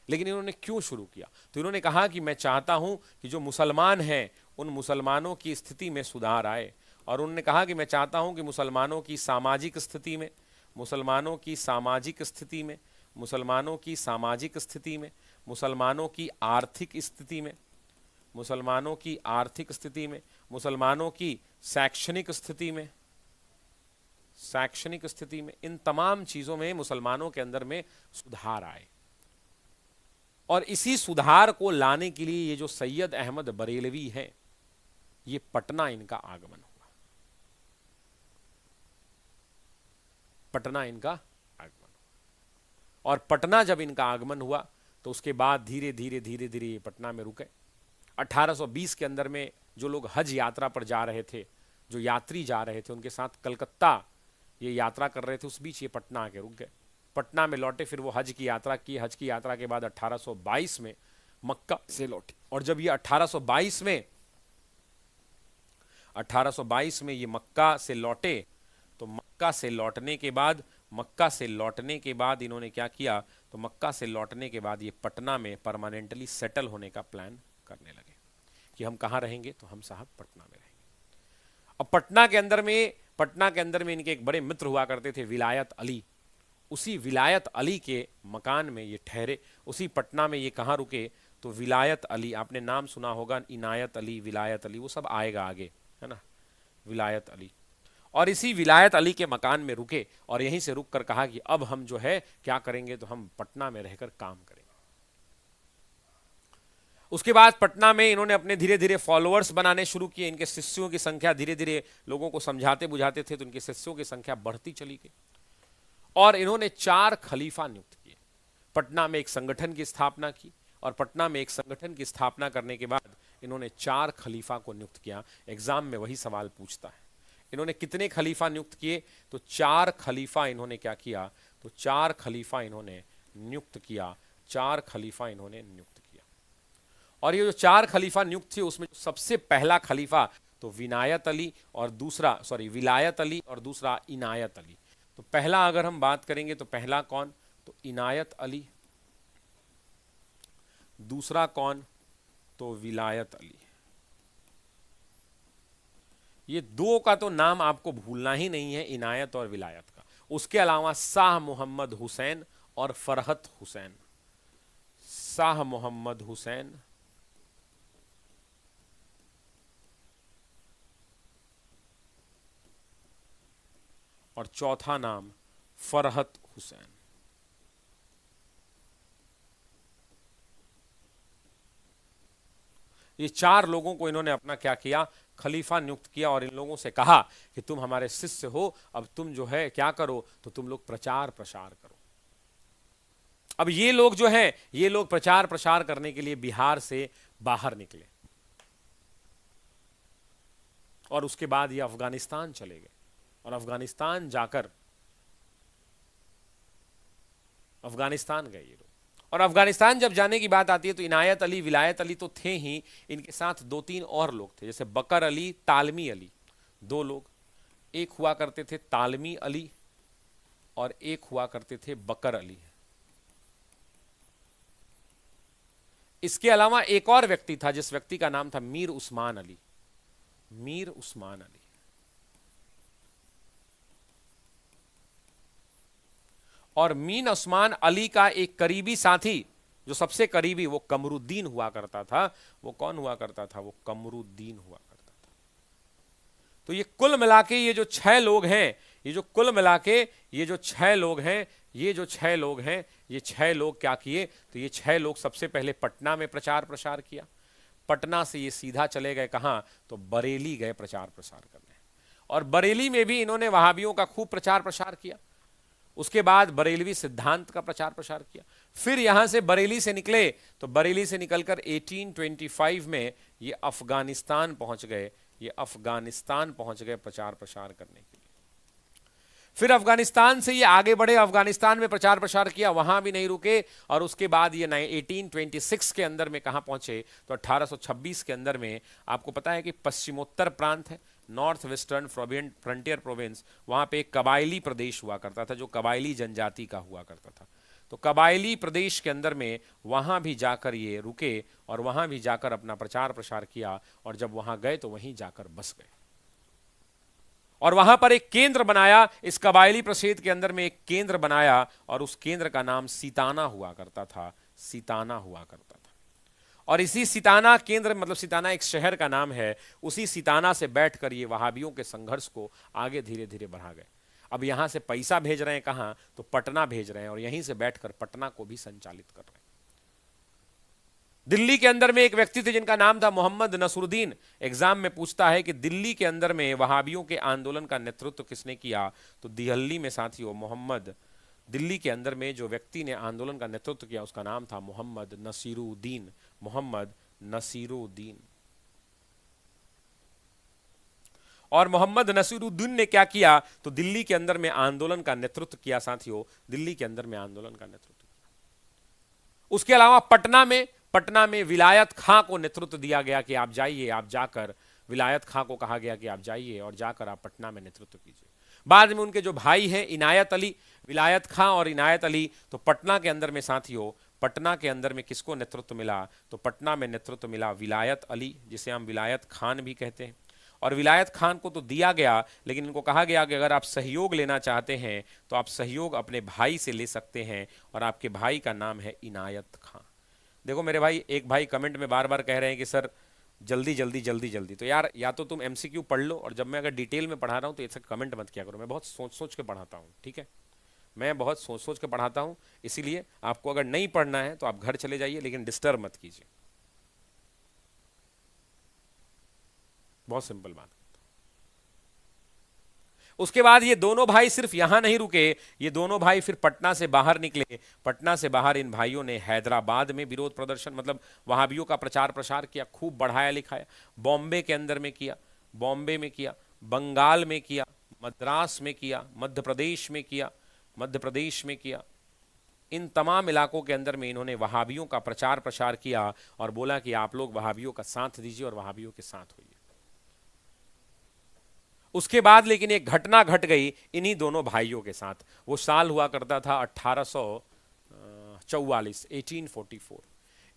लेकिन इन्होंने क्यों शुरू किया, तो इन्होंने कहा कि मैं चाहता हूं कि जो मुसलमान हैं उन मुसलमानों की स्थिति में सुधार आए। और उन्होंने कहा कि मैं चाहता हूं कि मुसलमानों की सामाजिक स्थिति में, मुसलमानों की सामाजिक स्थिति में, मुसलमानों की सामाजिक स्थिति में, मुसलमानों की आर्थिक स्थिति में, मुसलमानों की आर्थिक स्थिति में, मुसलमानों की शैक्षणिक स्थिति में, शैक्षणिक स्थिति में, इन तमाम चीजों में मुसलमानों के अंदर में सुधार आए। और इसी सुधार को लाने के लिए ये जो सैयद अहमद बरेलवी है, ये पटना इनका आगमन हुआ, पटना इनका आगमन हुआ। और पटना जब इनका आगमन हुआ तो उसके बाद धीरे धीरे धीरे धीरे ये पटना में रुके। 1820 के अंदर में जो लोग हज यात्रा पर जा रहे थे, जो यात्री जा रहे थे, उनके साथ कलकत्ता ये यात्रा कर रहे थे, उस बीच ये पटना आके रुक गए। पटना में लौटे, फिर वो हज की यात्रा की। हज की यात्रा के बाद 1822 में मक्का से लौटे। और जब ये 1822 में ये मक्का से लौटे, तो मक्का से लौटने के बाद इन्होंने क्या किया, तो मक्का से लौटने के बाद ये पटना में परमानेंटली सेटल होने का प्लान करने लगे कि हम कहाँ रहेंगे, तो हम साहब पटना में रहेंगे। अब पटना के अंदर में इनके एक बड़े मित्र हुआ करते थे, विलायत अली। उसी विलायत अली के मकान में ये ठहरे, उसी पटना में ये कहाँ रुके, तो विलायत अली, आपने नाम सुना होगा, इनायत अली, विलायत अली, वो सब आएगा आगे, है ना, विलायत अली। और इसी विलायत अली के मकान में रुके और यहीं से रुक कर कहा कि अब हम जो है क्या करेंगे, तो हम पटना में रहकर काम करेंगे। उसके बाद पटना में इन्होंने अपने धीरे धीरे फॉलोअर्स बनाने शुरू किए, इनके शिष्यों की संख्या धीरे धीरे, लोगों को समझाते बुझाते थे तो इनके शिष्यों की संख्या बढ़ती चली गई। और इन्होंने 4 खलीफा नियुक्त किए, पटना में एक संगठन की स्थापना की, और पटना में एक संगठन की स्थापना करने के बाद इन्होंने 4 खलीफा को नियुक्त किया। एग्जाम में वही सवाल पूछता है, इन्होंने कितने खलीफा नियुक्त किए, तो 4 खलीफा इन्होंने क्या किया, तो 4 खलीफा इन्होंने नियुक्त किया, 4 खलीफा इन्होंने नियुक्त किया। और ये जो 4 खलीफा नियुक्त थे उसमें सबसे पहला खलीफा तो विलायत अली और दूसरा इनायत अली। तो पहला अगर हम बात करेंगे तो पहला कौन, तो इनायत अली, दूसरा कौन, तो विलायत अली। ये 2 का तो नाम आपको भूलना ही नहीं है, इनायत और विलायत का। उसके अलावा शाह मोहम्मद हुसैन और फरहत हुसैन, शाह मोहम्मद हुसैन और चौथा नाम फरहत हुसैन। ये 4 लोगों को इन्होंने अपना क्या किया, खलीफा नियुक्त किया, और इन लोगों से कहा कि तुम हमारे शिष्य हो, अब तुम जो है क्या करो, तो तुम लोग प्रचार प्रसार करो। अब ये लोग जो हैं, ये लोग प्रचार प्रसार करने के लिए बिहार से बाहर निकले और उसके बाद ये अफगानिस्तान चले गए, और अफगानिस्तान जाकर अफगानिस्तान गए ये लोग। और अफगानिस्तान जब जाने की बात आती है तो इनायत अली, विलायत अली तो थे ही, इनके साथ 2-3 और लोग थे, जैसे बकर अली, तालमी अली, 2 लोग। एक हुआ करते थे तालमी अली और एक हुआ करते थे बकर अली। इसके अलावा एक और व्यक्ति था, जिस व्यक्ति का नाम था मीर उस्मान अली, मीर उस्मान अली। और मीर उस्मान अली का एक करीबी साथी, जो सबसे करीबी, वो कमरुद्दीन हुआ करता था। वो कौन हुआ करता था, वो कमरुद्दीन हुआ करता था। तो ये कुल मिला के ये जो 6 लोग हैं, ये जो कुल मिला के ये जो 6 लोग हैं, ये जो 6 लोग हैं, ये 6 लोग क्या किए, तो ये 6 लोग सबसे पहले पटना में प्रचार प्रसार किया। पटना से ये सीधा चले गए कहां, तो बरेली गए प्रचार प्रसार करने, और बरेली में भी इन्होंने वहाबियों का खूब प्रचार प्रसार किया। उसके बाद बरेलवी सिद्धांत का प्रचार प्रसार किया। फिर यहां से बरेली से निकले, तो बरेली से निकलकर 1825 में ये अफगानिस्तान पहुंच गए, ये अफगानिस्तान पहुंच गए प्रचार प्रसार करने के लिए। फिर अफगानिस्तान से ये आगे बढ़े, अफगानिस्तान में प्रचार प्रसार किया, वहां भी नहीं रुके, और उसके बाद ये 1826 के अंदर में कहां पहुंचे, तो 1826 के अंदर में आपको पता है कि पश्चिमोत्तर प्रांत है, नॉर्थ वेस्टर्न फ्रंटियर प्रोविंस, वहां पे एक कबायली प्रदेश हुआ करता था, जो कबायली जनजाति का हुआ करता था। तो कबायली प्रदेश के अंदर में वहां भी जाकर ये रुके, और वहां भी जाकर अपना प्रचार प्रसार किया, और जब वहां गए तो वहीं जाकर बस गए, और वहां पर एक केंद्र बनाया। इस कबायली प्रक्षेत्र के अंदर में एक केंद्र बनाया, और उस केंद्र का नाम सीताना हुआ करता था, सीताना हुआ करता था। और इसी सीताना केंद्र, मतलब सीताना एक शहर का नाम है, उसी सीताना से बैठकर ये वहाबियों के संघर्ष को आगे धीरे धीरे बढ़ा गए। अब यहां से पैसा भेज रहे हैं कहां, तो पटना भेज रहे हैं, और यहीं से बैठकर पटना को भी संचालित कर रहे हैं। दिल्ली के अंदर में एक व्यक्ति थे जिनका नाम था मोहम्मद नसरुद्दीन। एग्जाम में पूछता है कि दिल्ली के अंदर में वहाबियों के आंदोलन का नेतृत्व किसने किया, तो दिल्ली में साथियों दिल्ली के अंदर में जो व्यक्ति ने आंदोलन का नेतृत्व किया उसका नाम था मोहम्मद नसीरुद्दीन, मोहम्मद नसीरुद्दीन। और मोहम्मद नसीरुद्दीन ने क्या किया, तो दिल्ली के अंदर में आंदोलन का नेतृत्व किया साथियों, दिल्ली के अंदर में आंदोलन का नेतृत्व किया। उसके अलावा पटना में विलायत खां को नेतृत्व दिया गया कि आप जाइए, आप जाकर, विलायत खां को कहा गया कि आप जाइए और जाकर आप पटना में नेतृत्व कीजिए। बाद में उनके जो भाई हैं इनायत अली, विलायत खां और इनायत अली, तो पटना के अंदर में साथियों, पटना के अंदर में किसको नेतृत्व मिला, तो पटना में नेतृत्व मिला विलायत अली, जिसे हम विलायत खान भी कहते हैं। और विलायत खान को तो दिया गया, लेकिन इनको कहा गया कि अगर आप सहयोग लेना चाहते हैं तो आप सहयोग अपने भाई से ले सकते हैं, और आपके भाई का नाम है इनायत खान। देखो मेरे भाई, एक भाई कमेंट में बार बार कह रहे हैं कि सर जल्दी जल्दी जल्दी जल्दी, तो यार या तो तुम एमसीक्यू पढ़ लो, और जब मैं अगर डिटेल में पढ़ा रहा हूँ तो ऐसा कमेंट मत किया करो। मैं बहुत सोच सोच के पढ़ाता हूँ, ठीक है, मैं बहुत सोच सोच के पढ़ाता हूँ, इसीलिए आपको अगर नहीं पढ़ना है तो आप घर चले जाइए, लेकिन डिस्टर्ब मत कीजिए। बहुत सिंपल बात। उसके बाद ये दोनों भाई सिर्फ यहां नहीं रुके, ये दोनों भाई फिर पटना से बाहर निकले। पटना से बाहर इन भाइयों ने हैदराबाद में विरोध प्रदर्शन, मतलब वहाबियों का प्रचार प्रसार किया, खूब बढ़ाया लिखाया। बॉम्बे के अंदर में किया, बॉम्बे में किया, बंगाल में किया, मद्रास में किया, मध्य प्रदेश में किया, मध्य प्रदेश में किया। इन तमाम इलाकों के अंदर में इन्होंने वहाबियों का प्रचार प्रसार किया और बोला कि आप लोग वहाबियों का साथ दीजिए और वहाबियों के साथ होइए। उसके बाद लेकिन एक घटना घट गई इन्हीं दोनों भाइयों के साथ। वो साल हुआ करता था 1844, 1844।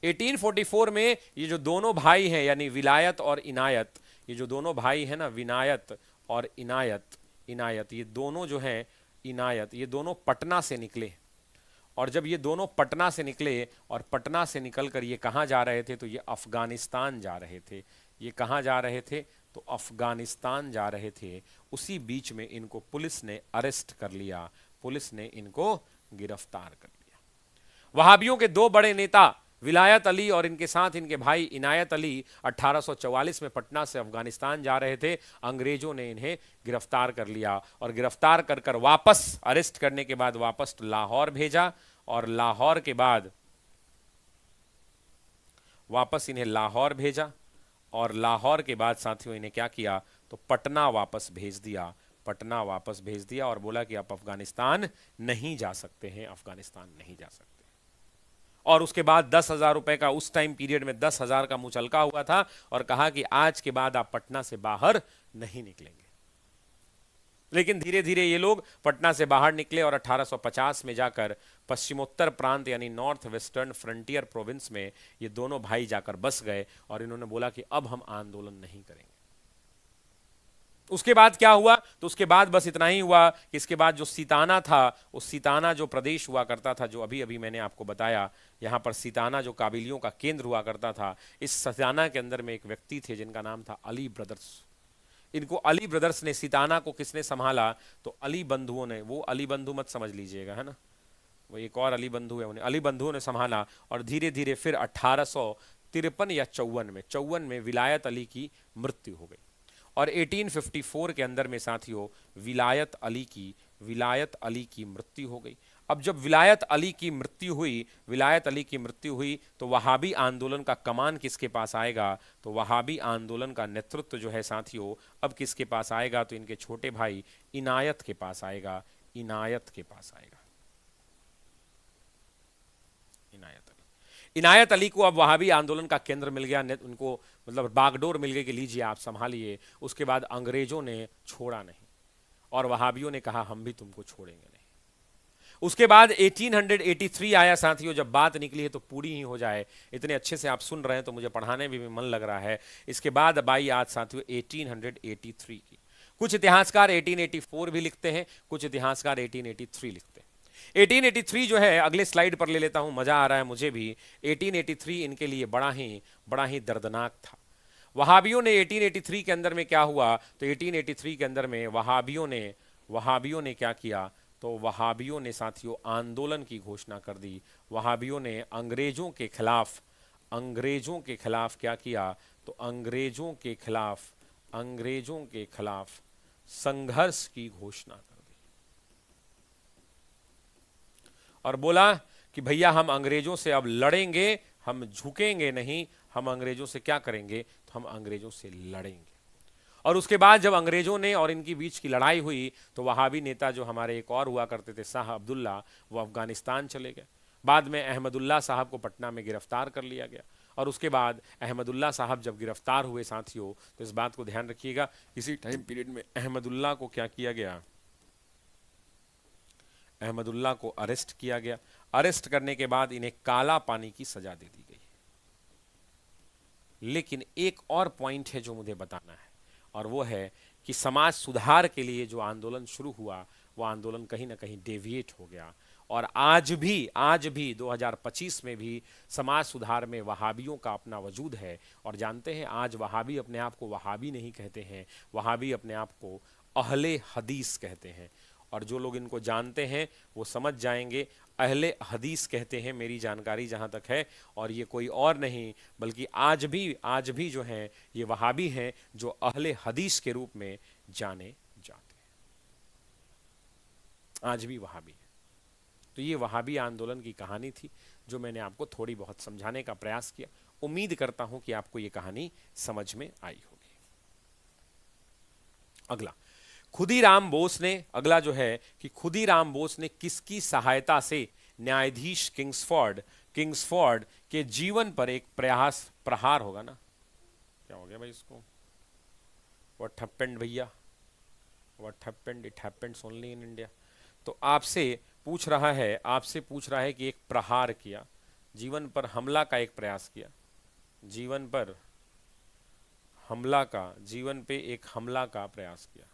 1844 में ये जो दोनों भाई हैं, यानी विलायत और इनायत, ये जो दोनों भाई हैं ना, विनायत और इनायत, इनायत ये दोनों जो हैं, इनायत ये दोनों पटना से निकले। और जब ये दोनों पटना से निकले और पटना से निकलकर ये कहाँ जा रहे थे, तो ये अफगानिस्तान जा रहे थे। ये कहाँ जा रहे थे, तो अफगानिस्तान जा रहे थे। उसी बीच में इनको पुलिस ने अरेस्ट कर लिया, पुलिस ने इनको गिरफ्तार कर लिया। वहाबियों के दो बड़े नेता विलायत अली और इनके साथ इनके भाई इनायत अली 1844 में पटना से अफगानिस्तान जा रहे थे। अंग्रेजों ने इन्हें गिरफ्तार कर लिया और गिरफ्तार कर कर वापस, अरेस्ट करने के बाद वापस लाहौर भेजा, और लाहौर के बाद वापस इन्हें लाहौर भेजा, और लाहौर के बाद साथियों इन्हें क्या किया, तो पटना वापस भेज दिया। पटना वापस भेज दिया और बोला कि आप अफगानिस्तान नहीं जा सकते हैं, अफगानिस्तान नहीं जा सकते। और उसके बाद 10,000 रुपए का, उस टाइम पीरियड में 10,000 का मुचलका हुआ था, और कहा कि आज के बाद आप पटना से बाहर नहीं निकलेंगे। लेकिन धीरे धीरे ये लोग पटना से बाहर निकले और 1850 में जाकर पश्चिमोत्तर प्रांत यानी नॉर्थ वेस्टर्न फ्रंटियर प्रोविंस में ये दोनों भाई जाकर बस गए, और इन्होंने बोला कि अब हम आंदोलन नहीं करेंगे। उसके बाद क्या हुआ, तो उसके बाद बस इतना ही हुआ कि इसके बाद जो सीताना था, उस सीताना जो प्रदेश हुआ करता था, जो अभी अभी मैंने आपको बताया, यहां पर सीताना जो काबिलियों का केंद्र हुआ करता था, इस सीताना के अंदर में एक व्यक्ति थे जिनका नाम था अली ब्रदर्स। इनको अली ब्रदर्स ने, सीताना को किसने संभाला, तो अली बंधुओं ने, वो अली बंधु मत समझ लीजिएगा, है ना, वो एक और अली बंधु है, उन्हें अली बंधुओं ने संभाला। और धीरे धीरे फिर 1853 या 54 में विलायत अली की मृत्यु हो गई। और 1854 के अंदर में साथियों विलायत अली की मृत्यु हो गई। अब जब विलायत अली की मृत्यु हुई, विलायत अली की मृत्यु हुई, तो वहाबी आंदोलन का कमान किसके पास आएगा, तो वहाबी आंदोलन का नेतृत्व जो है साथियों अब किसके पास आएगा, तो इनके छोटे भाई इनायत के पास आएगा, इनायत के पास आएगा। इनायत अली को अब वहाबी आंदोलन का केंद्र मिल गया, उनको मतलब बागडोर मिल गई कि लीजिए आप संभालिए। उसके बाद अंग्रेजों ने छोड़ा नहीं और वहाबियों ने कहा हम भी तुमको छोड़ेंगे नहीं। उसके बाद 1883 आया साथियों, जब बात निकली है तो पूरी ही हो जाए, इतने अच्छे से आप सुन रहे हैं तो मुझे पढ़ाने में भी मन लग रहा है। इसके बाद अब आई आज साथियों 1883 की। कुछ इतिहासकार 1884 भी लिखते हैं, कुछ इतिहासकार 1883 लिखते हैं। 1883 जो है, अगले स्लाइड पर ले लेता हूं, मजा आ रहा है मुझे भी। 1883 इनके लिए बड़ा ही दर्दनाक था। वहाबियों ने 1883 के अंदर में क्या हुआ, तो 1883 के अंदर में वहाबियों ने क्या किया, तो वहाबियों ने साथियों आंदोलन की घोषणा कर दी। वहाबियों ने अंग्रेजों के खिलाफ क्या किया, तो अंग्रेजों के खिलाफ संघर्ष की घोषणा कर दी और बोला कि भैया हम अंग्रेजों से अब लड़ेंगे, हम झुकेंगे नहीं, हम अंग्रेजों से क्या करेंगे, तो हम अंग्रेजों से लड़ेंगे। और उसके बाद जब अंग्रेजों ने और इनकी बीच की लड़ाई हुई, तो वहाबी नेता जो हमारे एक और हुआ करते थे शाह अब्दुल्ला, वो अफगानिस्तान चले गए। बाद में अहमदुल्ला साहब को पटना में गिरफ्तार कर लिया गया। और उसके बाद अहमदुल्ला साहब जब गिरफ्तार हुए साथियों, तो इस बात को ध्यान रखिएगा, इसी टाइम पीरियड में अहमदुल्ला को क्या किया गया, अहमदुल्ला को अरेस्ट किया गया। अरेस्ट करने के बाद इन्हें काला पानी की सजा दे दी गई। लेकिन एक और पॉइंट है जो मुझे बताना है, और वो है कि समाज सुधार के लिए जो आंदोलन शुरू हुआ वो आंदोलन कहीं ना कहीं डेविएट हो गया। और आज भी 2025 में भी समाज सुधार में वहाबियों का अपना वजूद है। और जानते हैं आज वहाबी अपने आप को वहाबी नहीं कहते हैं, वहाबी अपने आप को अहले हदीस कहते हैं। और जो लोग इनको जानते हैं वो समझ जाएंगे, अहले हदीस कहते हैं मेरी जानकारी जहाँ तक है, और ये कोई और नहीं बल्कि आज भी जो हैं ये वहाबी हैं जो अहले हदीस के रूप में जाने जाते हैं, आज भी वहाबी है। तो ये वहाबी आंदोलन की कहानी थी जो मैंने आपको थोड़ी बहुत समझाने का प्रयास किया। उम्मीद करता हूं कि आपको ये कहानी समझ में आई होगी। अगला खुदीराम बोस ने, अगला जो है कि खुदीराम बोस ने किसकी सहायता से न्यायाधीश किंग्सफोर्ड के जीवन पर एक प्रहार होगा ना, क्या हो गया भाई इसको, व्हाट हैपेंड भैया, what happened, it happens only in India. तो आपसे पूछ रहा है कि एक प्रहार किया, जीवन पर हमला का एक प्रयास किया, जीवन पे एक हमला का प्रयास किया।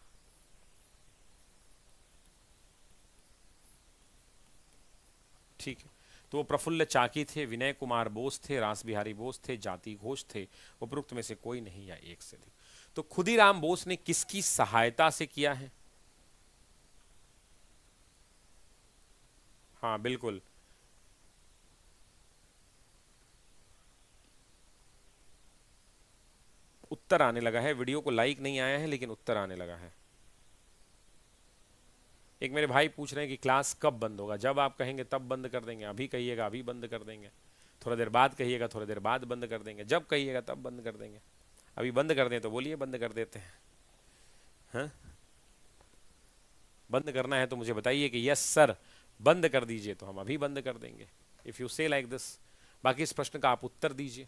ठीक है, तो वो प्रफुल्ल चाकी थे, विनय कुमार बोस थे, रास बिहारी बोस थे, जाति घोष थे, उपरोक्त में से कोई नहीं या एक से अधिक। तो खुदीराम बोस ने किसकी सहायता से किया है? हाँ बिल्कुल, उत्तर आने लगा है, वीडियो को लाइक नहीं आया है लेकिन उत्तर आने लगा है। एक मेरे भाई पूछ रहे हैं कि क्लास कब बंद होगा। जब आप कहेंगे तब बंद कर देंगे, अभी कहिएगा अभी बंद कर देंगे, थोड़ा देर बाद कहिएगा थोड़ा देर बाद बंद कर देंगे, जब कहिएगा तब बंद कर देंगे। अभी बंद कर दें तो बोलिए बंद कर देते हैं। हाँ, बंद करना है तो मुझे बताइए कि यस सर बंद कर दीजिए, तो हम अभी बंद कर देंगे, इफ़ यू से लाइक दिस। बाकी इस प्रश्न का आप उत्तर दीजिए,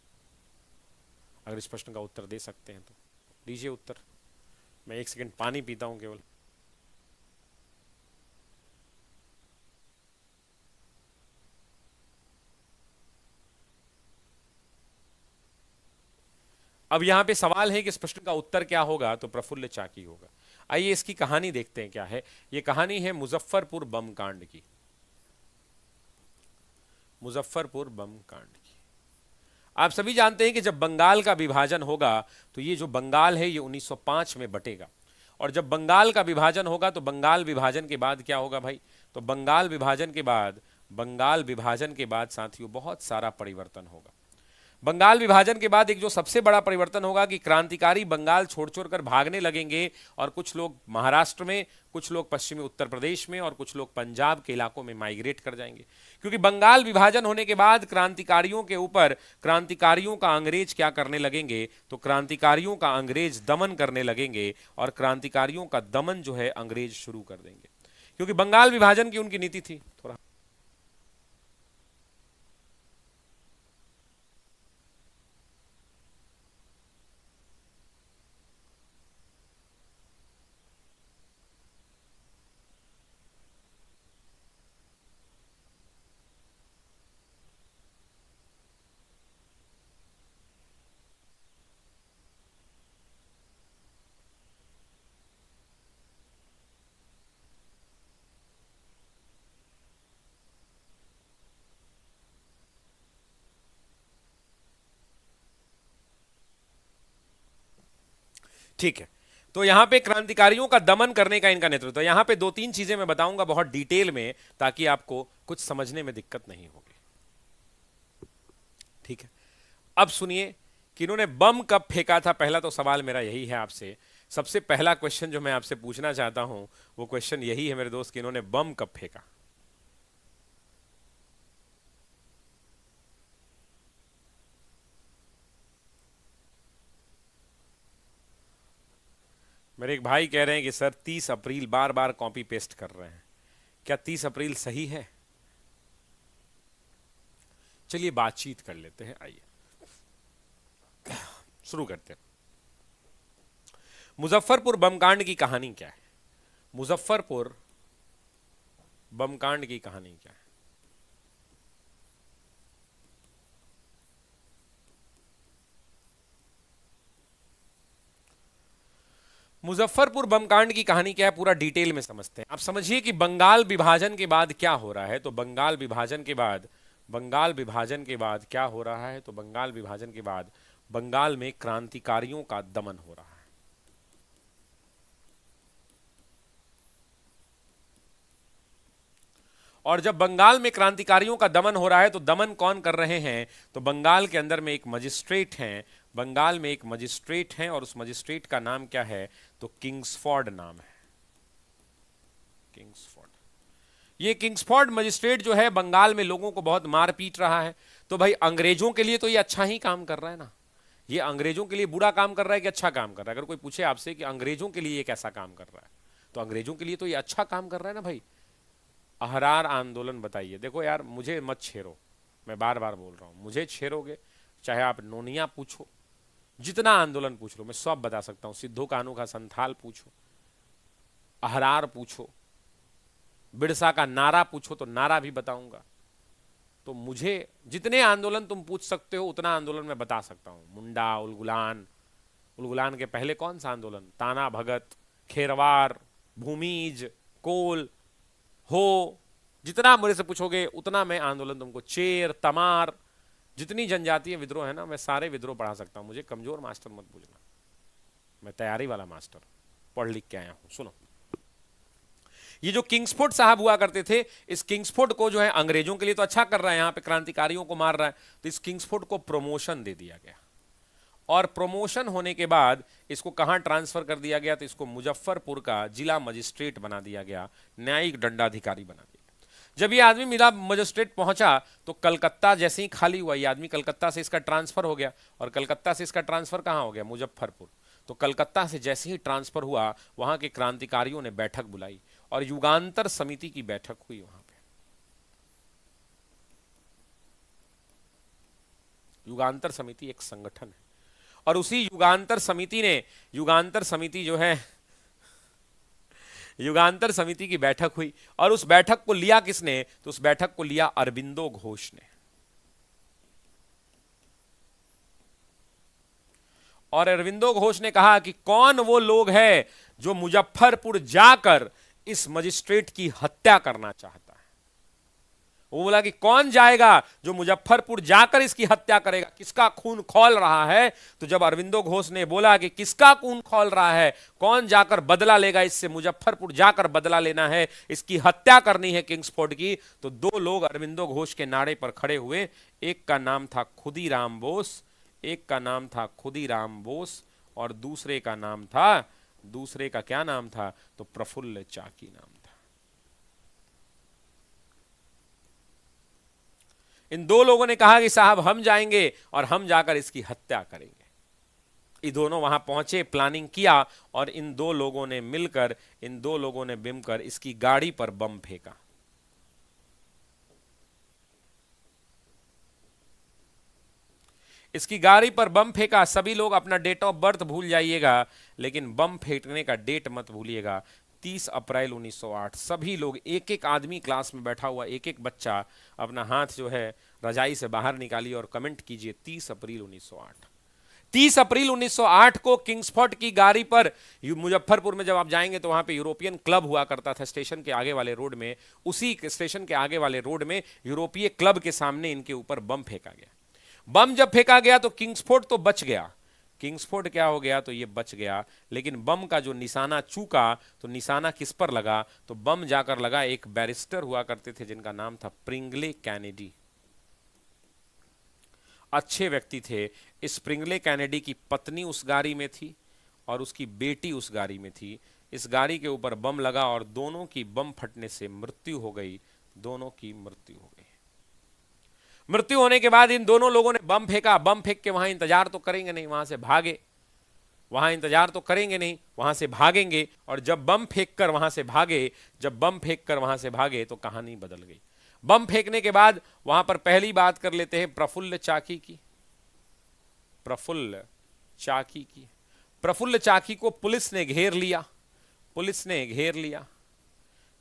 अगर इस प्रश्न का उत्तर दे सकते हैं तो दीजिए उत्तर। मैं 1 सेकंड पानी पीता हूं केवल। अब यहां पे सवाल है कि इस प्रश्न का उत्तर क्या होगा, तो प्रफुल्ल चाकी होगा। आइए इसकी कहानी देखते हैं क्या है। यह कहानी है मुजफ्फरपुर बम कांड की, मुजफ्फरपुर बम कांड की। आप सभी जानते हैं कि जब बंगाल का विभाजन होगा तो ये जो बंगाल है ये 1905 में बटेगा। और जब बंगाल का विभाजन होगा तो बंगाल विभाजन के बाद क्या होगा भाई, तो बंगाल विभाजन के बाद साथियों बहुत सारा परिवर्तन होगा। बंगाल विभाजन के बाद एक जो सबसे बड़ा परिवर्तन होगा कि क्रांतिकारी बंगाल छोड़ छोड़ कर भागने लगेंगे, और कुछ लोग महाराष्ट्र में, कुछ लोग पश्चिमी उत्तर प्रदेश में, और कुछ लोग पंजाब के इलाकों में माइग्रेट कर जाएंगे। क्योंकि बंगाल विभाजन होने के बाद क्रांतिकारियों के ऊपर क्रांतिकारियों का अंग्रेज क्या करने लगेंगे, तो क्रांतिकारियों का अंग्रेज दमन करने लगेंगे, और क्रांतिकारियों का दमन जो है अंग्रेज शुरू कर देंगे, क्योंकि बंगाल विभाजन की उनकी नीति थी। थोड़ा ठीक है, तो यहां पे क्रांतिकारियों का दमन करने का इनका नेतृत्व। तो यहां पे 2-3 चीजें मैं बताऊंगा बहुत डिटेल में, ताकि आपको कुछ समझने में दिक्कत नहीं होगी। ठीक है, अब सुनिए कि इन्होंने बम कब फेंका था। पहला तो सवाल मेरा यही है आपसे, सबसे पहला क्वेश्चन जो मैं आपसे पूछना चाहता हूं वो क्वेश्चन यही है मेरे दोस्त कि इन्होंने बम कब फेंका। मेरे एक भाई कह रहे हैं कि सर 30 अप्रैल, बार बार कॉपी पेस्ट कर रहे हैं, क्या 30 अप्रैल सही है? चलिए बातचीत कर लेते हैं, आइए शुरू करते हैं। मुजफ्फरपुर बमकांड की कहानी क्या है? मुजफ्फरपुर बमकांड की कहानी क्या है? मुजफ्फरपुर बम कांड की कहानी क्या है पूरा डिटेल में समझते हैं। आप समझिए कि बंगाल विभाजन के बाद क्या हो रहा है। तो बंगाल विभाजन के बाद क्या हो रहा है, तो बंगाल विभाजन के बाद बंगाल में क्रांतिकारियों का दमन हो रहा है। और जब बंगाल में क्रांतिकारियों का दमन हो रहा है तो दमन कौन कर रहे हैं, तो बंगाल के अंदर में एक मजिस्ट्रेट हैं, बंगाल में एक मजिस्ट्रेट हैं और उस मजिस्ट्रेट का नाम क्या है, तो किंग्सफोर्ड नाम है, किंग्सफोर्ड। ये किंग्सफोर्ड मजिस्ट्रेट जो है बंगाल में लोगों को बहुत मार पीट रहा है। तो भाई अंग्रेजों के लिए तो ये अच्छा ही काम कर रहा है ना, ये अंग्रेजों के लिए बुरा काम कर रहा है कि अच्छा काम कर रहा है। अगर कोई पूछे आपसे कि अंग्रेजों के लिए ये कैसा काम कर रहा है, तो अंग्रेजों के लिए तो ये अच्छा काम कर रहा है ना भाई। अहरार आंदोलन बताइए, देखो यार मुझे मत छेड़ो, मैं बार बार बोल रहा हूं, मुझे छेड़ोगे चाहे आप नोनिया पूछो, जितना आंदोलन पूछ लो मैं सब बता सकता हूं। सिद्धू कानू का संथाल पूछो, अहरार पूछो, बिरसा का नारा पूछो तो नारा भी बताऊंगा। तो मुझे जितने आंदोलन तुम पूछ सकते हो उतना आंदोलन मैं बता सकता हूं। मुंडा, उलगुलान, उलगुलान के पहले कौन सा आंदोलन, ताना भगत, खेरवार, भूमिज, कोल हो, जितना मेरे से पूछोगे उतना मैं आंदोलन तुमको, चेर, तमार, जितनी जनजातीय विद्रोह है ना मैं सारे विद्रोह पढ़ा सकता हूं। मुझे कमजोर मास्टर मत पूछना, मैं तैयारी वाला मास्टर, पढ़ लिख के आया हूं। सुनो, ये जो किंग्सफोर्ड साहब हुआ करते थे, इस किंग्सफोर्ड को जो है अंग्रेजों के लिए तो अच्छा कर रहा है, यहां पे क्रांतिकारियों को मार रहा है, तो इस किंग्सफोर्ड को प्रमोशन दे दिया गया। और प्रमोशन होने के बाद इसको कहां ट्रांसफर कर दिया गया, तो इसको मुजफ्फरपुर का जिला मजिस्ट्रेट बना दिया गया, न्यायिक दंडाधिकारी बना दिया। जब ये आदमी मिला मजिस्ट्रेट पहुंचा तो कलकत्ता जैसे ही खाली हुआ, ये आदमी कलकत्ता से इसका ट्रांसफर हो गया, और कलकत्ता से इसका ट्रांसफर कहां हो गया, मुजफ्फरपुर। तो कलकत्ता से जैसे ही ट्रांसफर हुआ वहां के क्रांतिकारियों ने बैठक बुलाई और युगांतर समिति की बैठक हुई वहां पे। युगांतर समिति एक संगठन है और उसी युगांतर समिति जो है, युगांतर समिति की बैठक हुई और उस बैठक को लिया किसने, तो उस बैठक को लिया अरविंदो घोष ने। और अरविंदो घोष ने कहा कि कौन वो लोग हैं जो मुजफ्फरपुर जाकर इस मजिस्ट्रेट की हत्या करना चाहता है। वो बोला कि कौन जाएगा जो मुजफ्फरपुर जाकर इसकी हत्या करेगा, किसका खून खौल रहा है। तो जब अरविंदो घोष ने बोला कि किसका खून खौल रहा है, कौन जाकर बदला लेगा इससे, मुजफ्फरपुर जाकर बदला लेना है, इसकी हत्या करनी है किंग्सफोर्ड की, तो दो लोग अरविंदो घोष के नारे पर खड़े हुए। एक का नाम था खुदीराम बोस, और दूसरे का क्या नाम था, तो प्रफुल्ल चाकी नाम था। इन दो लोगों ने कहा कि साहब हम जाएंगे और हम जाकर इसकी हत्या करेंगे। ये दोनों वहां पहुंचे, प्लानिंग किया और इन दो लोगों ने मिलकर इसकी गाड़ी पर बम फेंका। इसकी गाड़ी पर बम फेंका। सभी लोग अपना डेट ऑफ बर्थ भूल जाइएगा, लेकिन बम फेंकने का डेट मत भूलिएगा, 30 अप्रैल 1908। सभी लोग, एक एक आदमी क्लास में बैठा हुआ, एक एक बच्चा अपना हाथ जो है रजाई से बाहर निकालिए और कमेंट कीजिए 30 अप्रैल 1908। 30 अप्रैल 1908 को किंग्सफोर्ड की गाड़ी पर, मुजफ्फरपुर में जब आप जाएंगे तो वहां पे यूरोपियन क्लब हुआ करता था स्टेशन के आगे वाले रोड में, उसी स्टेशन के आगे वाले रोड में यूरोपीय क्लब के सामने इनके ऊपर बम फेंका गया। बम जब फेंका गया तो किंग्सफोर्ड तो बच गया, किंग्सफोर्ड क्या हो गया, तो ये बच गया। लेकिन बम का जो निशाना चूका, तो निशाना किस पर लगा, तो बम जाकर लगा एक बैरिस्टर हुआ करते थे जिनका नाम था प्रिंगले कैनेडी। अच्छे व्यक्ति थे। इस प्रिंगले कैनेडी की पत्नी उस गाड़ी में थी और उसकी बेटी उस गाड़ी में थी। इस गाड़ी के ऊपर बम लगा और दोनों की बम फटने से मृत्यु हो गई, दोनों की मृत्यु हो गई। मृत्यु होने के बाद इन दोनों लोगों ने बम फेंका। बम फेंक के वहां इंतजार तो करेंगे नहीं, वहां से भागे, वहां इंतजार तो करेंगे नहीं, वहां से भागेंगे। और जब बम फेंककर वहां से भागे तो कहानी बदल गई। बम फेंकने के बाद वहां पर पहली बात कर लेते हैं प्रफुल्ल चाकी की। प्रफुल्ल चाकी को पुलिस ने घेर लिया।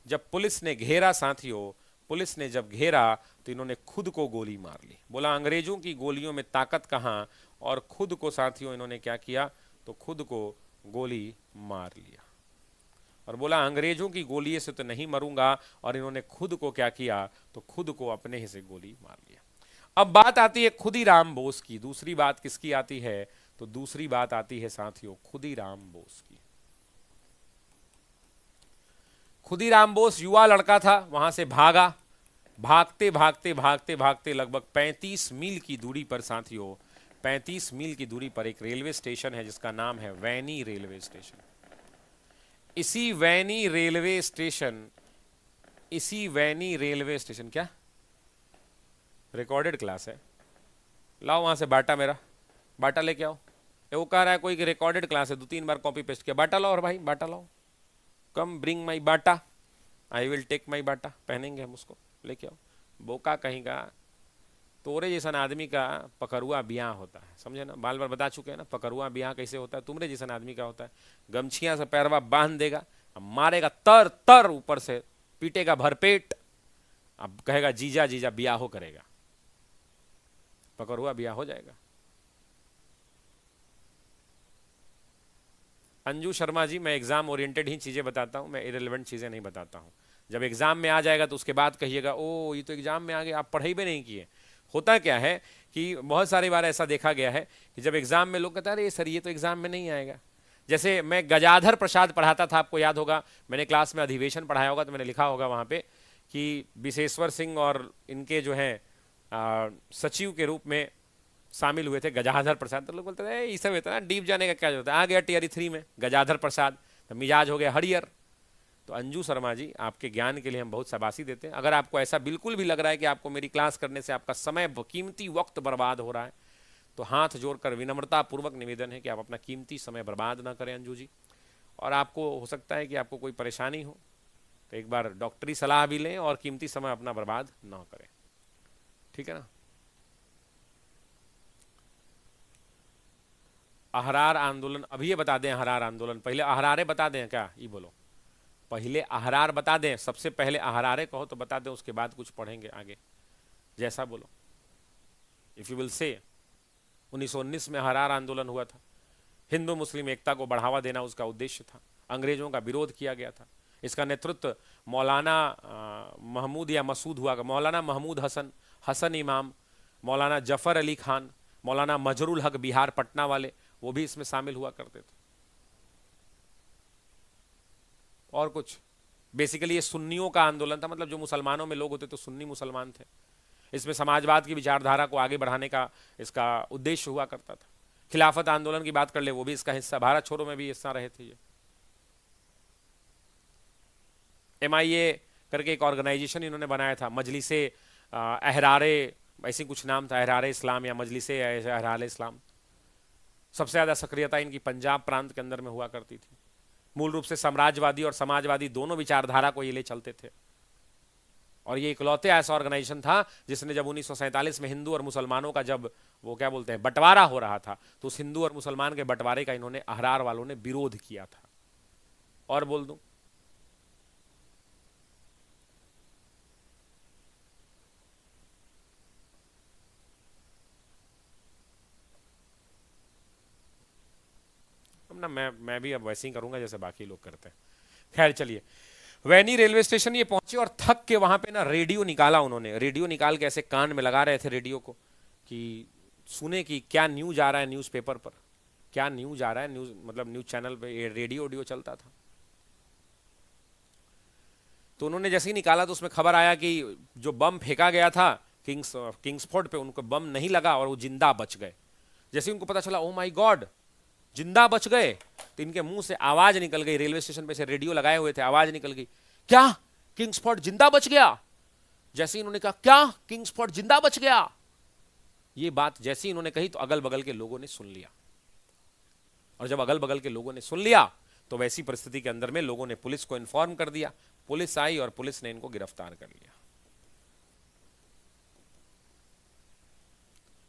जब पुलिस ने घेरा साथियों, पुलिस ने जब घेरा तो इन्होंने खुद को गोली मार ली। बोला अंग्रेजों की गोलियों में ताकत कहां, और खुद को साथियों इन्होंने क्या किया, तो खुद को गोली मार लिया और बोला अंग्रेजों की गोली से तो नहीं मरूंगा, और इन्होंने खुद को क्या किया, तो खुद को अपने ही से गोली मार लिया। अब बात आती है खुदीराम बोस की। दूसरी बात किसकी आती है, तो दूसरी बात आती है साथियों खुदीराम बोस की। खुदीराम बोस युवा लड़का था, वहां से भागा, भागते भागते भागते भागते लगभग 35 मील की दूरी पर साथियों, 35 मील की दूरी पर एक रेलवे स्टेशन है जिसका नाम है वैनी रेलवे स्टेशन। इसी वैनी रेलवे स्टेशन, इसी वैनी रेलवे स्टेशन, क्या रिकॉर्डेड क्लास है, लाओ वहां से बाटा, मेरा बाटा लेके आओ। वो कह रहा है कोई रिकॉर्डेड क्लास है, 2-3 बार कॉपी पेस्ट किया, बाटा लाओ और भाई बाटा लाओ, come bring my Bata, I will take my Bata, पहनेंगे हम उसको, लेके आओ। बोका कहीं का, तोरे जैसा आदमी का पकड़ुआ ब्याह होता है, समझे ना, बार बार बता चुके हैं ना, पकड़ुआ ब्याह कैसे होता है, तुमरे जैसा आदमी का होता है, गमछियां से पैरवा बांध देगा, अब मारेगा तर तर, ऊपर से पीटेगा भरपेट, अब कहेगा जीजा जीजा ब्याह करेगा, पकड़ुआ ब्याह हो जाएगा। अंजू शर्मा जी, मैं एग्जाम ओरिएंटेड ही चीजें बताता हूं, मैं इरेलेवेंट चीजें नहीं बताता हूं। जब एग्जाम में आ जाएगा तो उसके बाद कहिएगा ओ ये तो एग्जाम में आ गया, आप पढ़ाई भी नहीं किए। होता क्या है कि बहुत सारी बार ऐसा देखा गया है कि जब एग्जाम में लोग कहते हैं अरे सर ये तो एग्जाम में नहीं आएगा। जैसे मैं गजाधर प्रसाद पढ़ाता था, आपको याद होगा, मैंने क्लास में अधिवेशन पढ़ाया होगा तो मैंने लिखा होगा वहां पे कि विशेश्वर सिंह और इनके जो है सचिव के रूप में शामिल हुए थे गजाधर प्रसाद। तो लोग बोलते थे ये सब इतना डीप जाने का क्या जरूरत है, आ गया टीआरई 3 में गजाधर प्रसाद, तो मिजाज हो गया हरियर। तो अंजू शर्मा जी, आपके ज्ञान के लिए हम बहुत शाबाशी देते हैं। अगर आपको ऐसा बिल्कुल भी लग रहा है कि आपको मेरी क्लास करने से आपका समय, कीमती वक्त बर्बाद हो रहा है, तो हाथ जोड़कर विनम्रता पूर्वक निवेदन है कि आप अपना कीमती समय बर्बाद ना करें अंजू जी। और आपको हो सकता है कि आपको कोई परेशानी हो तो एक बार डॉक्टरी सलाह भी लें और कीमती समय अपना बर्बाद ना करें, ठीक है ना। अहरार आंदोलन, अभी ये बता दें अहरार आंदोलन, पहले अहरारे बता दें क्या, ये बोलो, पहले अहरार बता दें, सबसे पहले अहरारे कहो तो बता दें, उसके बाद कुछ पढ़ेंगे आगे, जैसा बोलो। इफ यू विल से 1919 में अहरार आंदोलन हुआ था, हिंदू मुस्लिम एकता को बढ़ावा देना उसका उद्देश्य था, अंग्रेजों का विरोध किया गया था। इसका नेतृत्व मौलाना महमूद या मसूद हुआ, मौलाना महमूद हसन, हसन इमाम, मौलाना जफर अली खान, मौलाना मजरुल हक बिहार पटना वाले, वो भी इसमें शामिल हुआ करते थे। और कुछ, बेसिकली ये सुन्नियों का आंदोलन था, मतलब जो मुसलमानों में लोग होते तो सुन्नी मुसलमान थे। इसमें समाजवाद की विचारधारा को आगे बढ़ाने का इसका उद्देश्य हुआ करता था। खिलाफत आंदोलन की बात कर ले, वो भी इसका हिस्सा, भारत छोड़ो में भी हिस्सा रहे थे ये। MIA करके एक ऑर्गेनाइजेशन इन्होंने बनाया था, मजलिसे अहरारे, ऐसी कुछ नाम था, अहरारे इस्लाम या मजलिसे अहरारे इस्लाम। सबसे ज्यादा सक्रियता इनकी पंजाब प्रांत के अंदर में हुआ करती थी। मूल रूप से साम्राज्यवादी और समाजवादी दोनों विचारधारा को ये ले चलते थे, और ये इकलौते ऐसा ऑर्गेनाइजेशन था जिसने जब 1947 में हिंदू और मुसलमानों का जब वो क्या बोलते हैं बंटवारा हो रहा था, तो उस हिंदू और मुसलमान के बंटवारे का इन्होंने, अहरार वालों ने विरोध किया था। और बोल दूं, ना मैं भी अब वैसे ही करूंगा जैसे बाकी लोग करते हैं। खैर चलिए, वैनी रेलवे स्टेशन ये पहुंचे और थक के वहां पे ना रेडियो निकाला उन्होंने, रेडियो निकाल के ऐसे कान में लगा रहे थे रेडियो को कि सुने कि क्या न्यूज आ रहा है न्यूज़पेपर पर, क्या न्यूज आ रहा है, न्यूज मतलब न्यूज चैनल पे ये रेडियो ऑडियो चलता था। तो उन्होंने जैसे ही निकाला तो उसमें खबर आया कि जो बम फेंका गया था किंग्सफोर्ड पे, उनको बम नहीं लगा और वो जिंदा बच गए। जैसे ही उनको पता चला ओ माय गॉड जिंदा बच गए, तो इनके मुंह से आवाज निकल गई, रेलवे स्टेशन पे से रेडियो लगाए हुए थे, आवाज निकल गई, क्या किंग्सफोर्ड जिंदा बच गया। जैसे ही उन्होंने कहा क्या किंग्सफोर्ड जिंदा बच गया, ये बात जैसे ही उन्होंने कही तो अगल बगल के लोगों ने सुन लिया, और जब अगल बगल के लोगों ने सुन लिया तो वैसी परिस्थिति के अंदर में लोगों ने पुलिस को इन्फॉर्म कर दिया, पुलिस आई और पुलिस ने इनको गिरफ्तार कर लिया,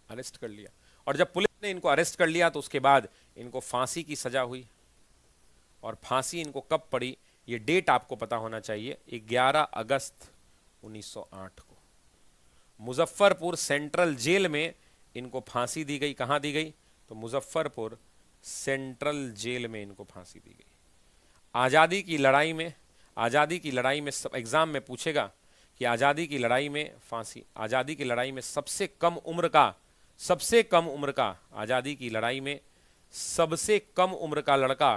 अरेस्ट कर लिया। और जब पुलिस ने इनको अरेस्ट कर लिया तो उसके बाद इनको फांसी की सजा हुई। और फांसी इनको कब पड़ी, ये डेट आपको पता होना चाहिए, 11 अगस्त 1908 को मुजफ्फरपुर सेंट्रल जेल में इनको फांसी दी गई। कहां दी गई, तो मुजफ्फरपुर सेंट्रल जेल में इनको फांसी दी गई। आज़ादी की लड़ाई में, आज़ादी की लड़ाई में सब एग्जाम में पूछेगा कि आज़ादी की लड़ाई में फांसी, आज़ादी की लड़ाई में सबसे कम उम्र का, सबसे कम उम्र का, आज़ादी की लड़ाई में सबसे कम उम्र का लड़का,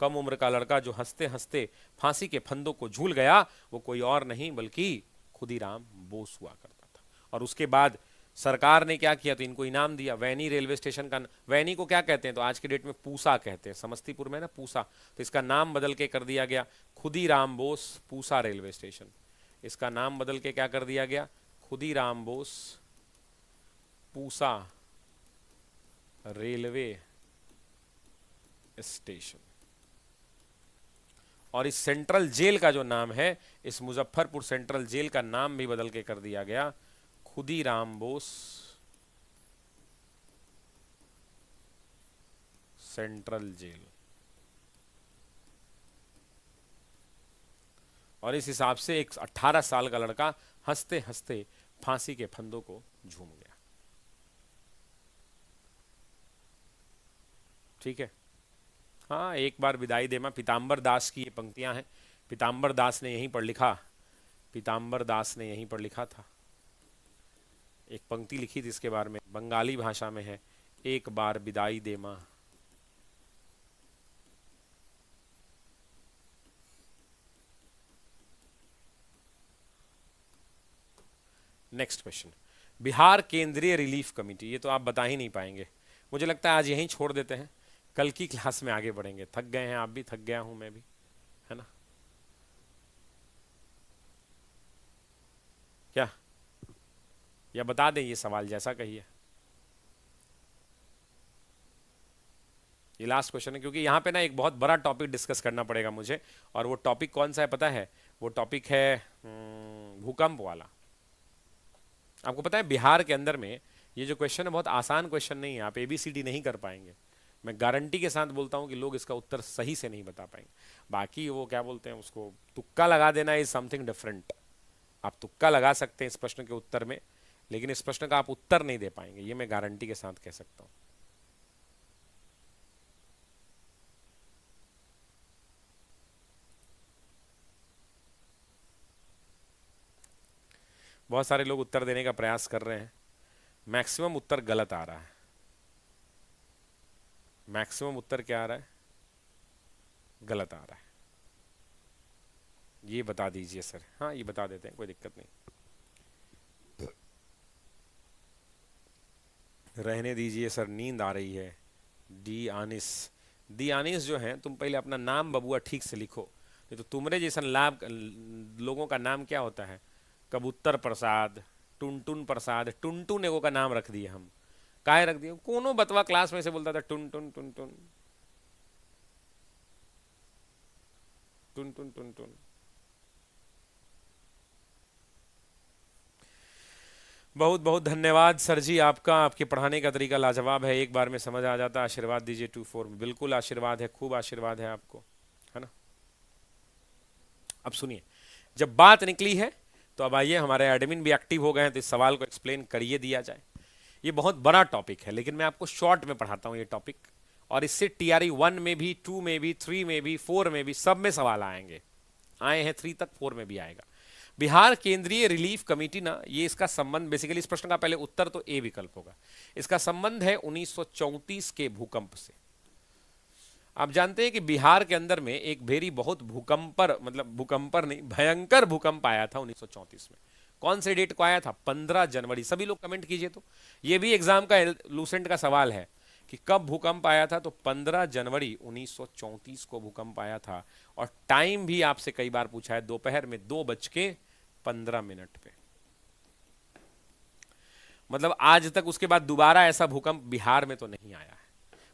कम उम्र का लड़का जो हंसते हंसते फांसी के फंदों को झूल गया, वो कोई और नहीं बल्कि खुदीराम बोस हुआ करता था। और उसके बाद सरकार ने क्या किया, तो इनको इनाम दिया। वैनी रेलवे स्टेशन का, वैनी को क्या कहते हैं, तो आज के डेट में पूसा कहते हैं, समस्तीपुर में ना पूसा, तो इसका नाम बदल के कर दिया गया खुदीराम बोस पूसा रेलवे स्टेशन। इसका नाम बदल के क्या कर दिया गया, खुदीराम बोस पूसा रेलवे स्टेशन। और इस सेंट्रल जेल का जो नाम है, इस मुजफ्फरपुर सेंट्रल जेल का नाम भी बदल के कर दिया गया खुदीराम बोस सेंट्रल जेल। और इस हिसाब से एक 18 साल का लड़का हंसते हंसते फांसी के फंदों को झूम गया। ठीक है, हाँ, एक बार विदाई दे मां, पीताम्बर दास की ये पंक्तियां हैं। पीताम्बर दास ने यहीं पर लिखा, पीताम्बर दास ने यहीं पर लिखा था, एक पंक्ति लिखी थी इसके बारे में, बंगाली भाषा में है, एक बार विदाई दे मां। नेक्स्ट क्वेश्चन, बिहार केंद्रीय रिलीफ कमेटी, ये तो आप बता ही नहीं पाएंगे। मुझे लगता है आज यहीं छोड़ देते हैं, कल की क्लास में आगे बढ़ेंगे। थक गए हैं आप भी, थक गया हूं मैं भी, है ना? क्या, या बता दें ये सवाल, जैसा कहिए। ये लास्ट क्वेश्चन है, क्योंकि यहाँ पे ना एक बहुत बड़ा टॉपिक डिस्कस करना पड़ेगा मुझे। और वो टॉपिक कौन सा है पता है? वो टॉपिक है भूकंप वाला। आपको पता है बिहार के अंदर में ये जो क्वेश्चन है बहुत आसान क्वेश्चन नहीं है, आप ABCD नहीं कर पाएंगे। मैं गारंटी के साथ बोलता हूँ कि लोग इसका उत्तर सही से नहीं बता पाएंगे। बाकी वो क्या बोलते हैं उसको, तुक्का लगा देना इज समथिंग डिफरेंट। आप तुक्का लगा सकते हैं इस प्रश्न के उत्तर में, लेकिन इस प्रश्न का आप उत्तर नहीं दे पाएंगे, ये मैं गारंटी के साथ कह सकता हूँ। बहुत सारे लोग उत्तर देने का प्रयास कर रहे हैं, मैक्सिमम उत्तर गलत आ रहा है। मैक्सिमम उत्तर क्या आ रहा है? गलत आ रहा है। ये बता दीजिए सर। हाँ, ये बता देते हैं, कोई दिक्कत नहीं, रहने दीजिए सर, नींद आ रही है। डी आनिस, डी आनिस जो है, तुम पहले अपना नाम बबुआ ठीक से लिखो, नहीं तो तुम्हारे जैसा लाभ लोगों का नाम क्या होता है, कबूतर प्रसाद, टुनटुन प्रसाद, टुनटुन एगो का नाम रख दिए हम। काहे रख दिए? कोनो बतवा क्लास में से बोलता था टुन टुन टुन टुन टुन टुन टुन टुन। बहुत बहुत धन्यवाद सर जी आपका, आपके पढ़ाने का तरीका लाजवाब है, एक बार में समझ आ जाता। आशीर्वाद दीजिए 2-4 में। बिल्कुल आशीर्वाद है, खूब आशीर्वाद है आपको, है ना? अब सुनिए, जब बात निकली है तो अब आइए, हमारे एडमिन भी एक्टिव हो गए हैं, तो इस सवाल को एक्सप्लेन करिए दिया जाए। ये बहुत बड़ा टॉपिक है, लेकिन मैं आपको शॉर्ट में पढ़ाता हूं ये टॉपिक, और इससे TRE 1 में भी, 2 में भी, 3 में भी, 4 में भी, सब में सवाल आएंगे। आए हैं 3 तक, 4 में भी आएगा। बिहार केंद्रीय रिलीफ कमेटी ना, ये इसका संबंध बेसिकली, इस प्रश्न का पहले उत्तर तो ए विकल्प होगा। इसका संबंध है 1934 के भूकंप से। आप जानते हैं कि बिहार के अंदर में एक भेरी बहुत भूकंपर, मतलब भूकंपर नहीं, भयंकर भूकंप आया था 1934 में। कौन से डेट को आया था? 15 जनवरी। सभी लोग कमेंट कीजिए। तो ये भी एग्जाम का लूसेंट का सवाल है कि कब भूकंप आया था, तो 15 जनवरी 1934 को भूकंप आया था। और टाइम भी आपसे कई बार पूछा है, दोपहर में 2:15 पे। मतलब आज तक उसके बाद दोबारा ऐसा भूकंप बिहार में तो नहीं आया है।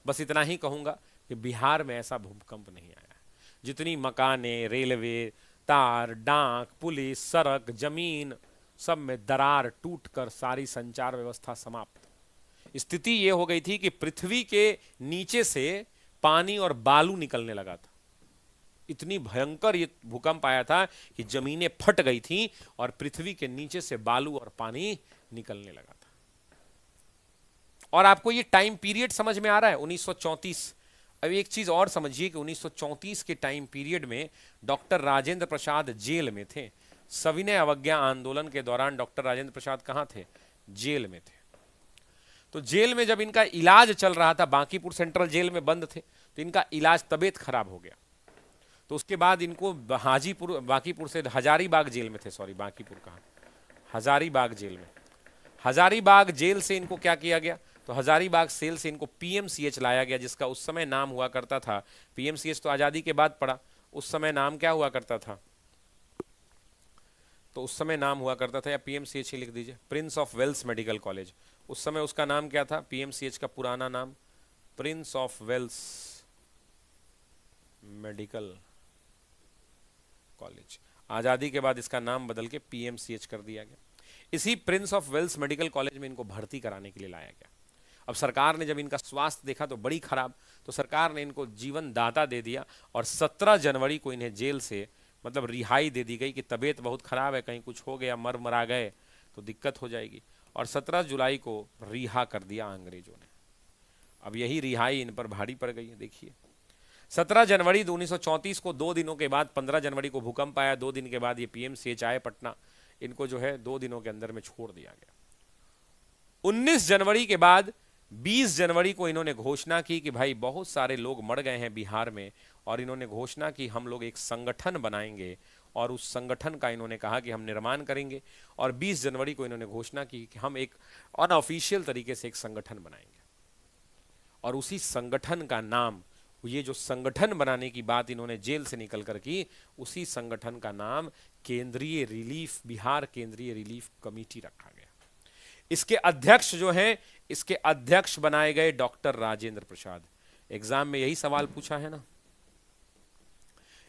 बस इतना ही कहूंगा कि बिहार में ऐसा भूकंप नहीं आया है। जितनी मकानें, रेलवे, तार, डाक, पुलिस, सड़क, जमीन, सब में दरार टूटकर सारी संचार व्यवस्था समाप्त। स्थिति ये हो गई थी कि पृथ्वी के नीचे से पानी और बालू निकलने लगा था। इतनी भयंकर ये भूकंप आया था कि जमीनें फट गई थी और पृथ्वी के नीचे से बालू और पानी निकलने लगा था। और आपको ये टाइम पीरियड समझ में आ रहा है 1934। अब एक चीज और समझिए कि 1934 के टाइम पीरियड में डॉक्टर राजेंद्र प्रसाद जेल में थे। सविनय अवज्ञा आंदोलन के दौरान डॉक्टर राजेंद्र प्रसाद कहां थे? जेल में थे। तो जेल में जब इनका इलाज चल रहा था, बांकीपुर सेंट्रल जेल में बंद थे, तो इनका इलाज, तबीयत खराब हो गया। तो उसके बाद इनको हाजीपुर, बांकीपुर से हजारीबाग जेल में थे, सॉरी बांकीपुर कहाँ, हजारीबाग जेल में, हजारीबाग जेल से इनको क्या किया गया? तो हजारीबाग सेल से इनको पीएमसीएच लाया गया, जिसका उस समय नाम हुआ करता था, पीएमसीएच तो आजादी के बाद पड़ा, उस समय नाम क्या हुआ करता था? तो उस समय नाम हुआ करता था, या पीएमसीएच ही लिख दीजिए, Prince of Wales medical college. उस समय उसका नाम क्या था? पीएमसीएच का पुराना नाम Prince of Wales medical college. आजादी के बाद इसका नाम बदल के पीएमसीएच कर दिया गया। इसी Prince of Wales medical college में इनको भर्ती कराने के लिए लाया गया। अब सरकार ने जब इनका स्वास्थ्य देखा तो बड़ी खराब, तो सरकार ने इनको जीवन दाता दे दिया और 17 जनवरी को इन्हें जेल से मतलब रिहाई दे दी गई कि तबीयत बहुत खराब है, कहीं कुछ हो गया, मर गए तो दिक्कत हो जाएगी, और 17 जुलाई को रिहा कर दिया अंग्रेजों ने। अब यही रिहाई इन पर भारी पड़ गई है। देखिए 17 जनवरी 1934 को, 2 दिनों के बाद 15 जनवरी को भूकंप आया, 2 दिन के बाद ये पीएमसीएच आए पटना, इनको जो है 2 दिनों के अंदर में छोड़ दिया गया। 19 जनवरी के बाद 20 जनवरी को इन्होंने घोषणा की कि भाई बहुत सारे लोग मर गए हैं बिहार में, और इन्होंने घोषणा की हम लोग एक संगठन बनाएंगे, और उस संगठन का इन्होंने कहा कि हम निर्माण करेंगे। और 20 जनवरी को इन्होंने घोषणा की कि हम एक अनऑफिशियल तरीके से एक संगठन बनाएंगे, और उसी संगठन का नाम, ये जो संगठन बनाने की बात इन्होंने जेल से निकल कर की, उसी संगठन का नाम केंद्रीय रिलीफ, बिहार केंद्रीय रिलीफ कमेटी रखा गया। इसके अध्यक्ष जो हैं, इसके अध्यक्ष बनाए गए डॉक्टर राजेंद्र प्रसाद। एग्जाम में यही सवाल पूछा है ना,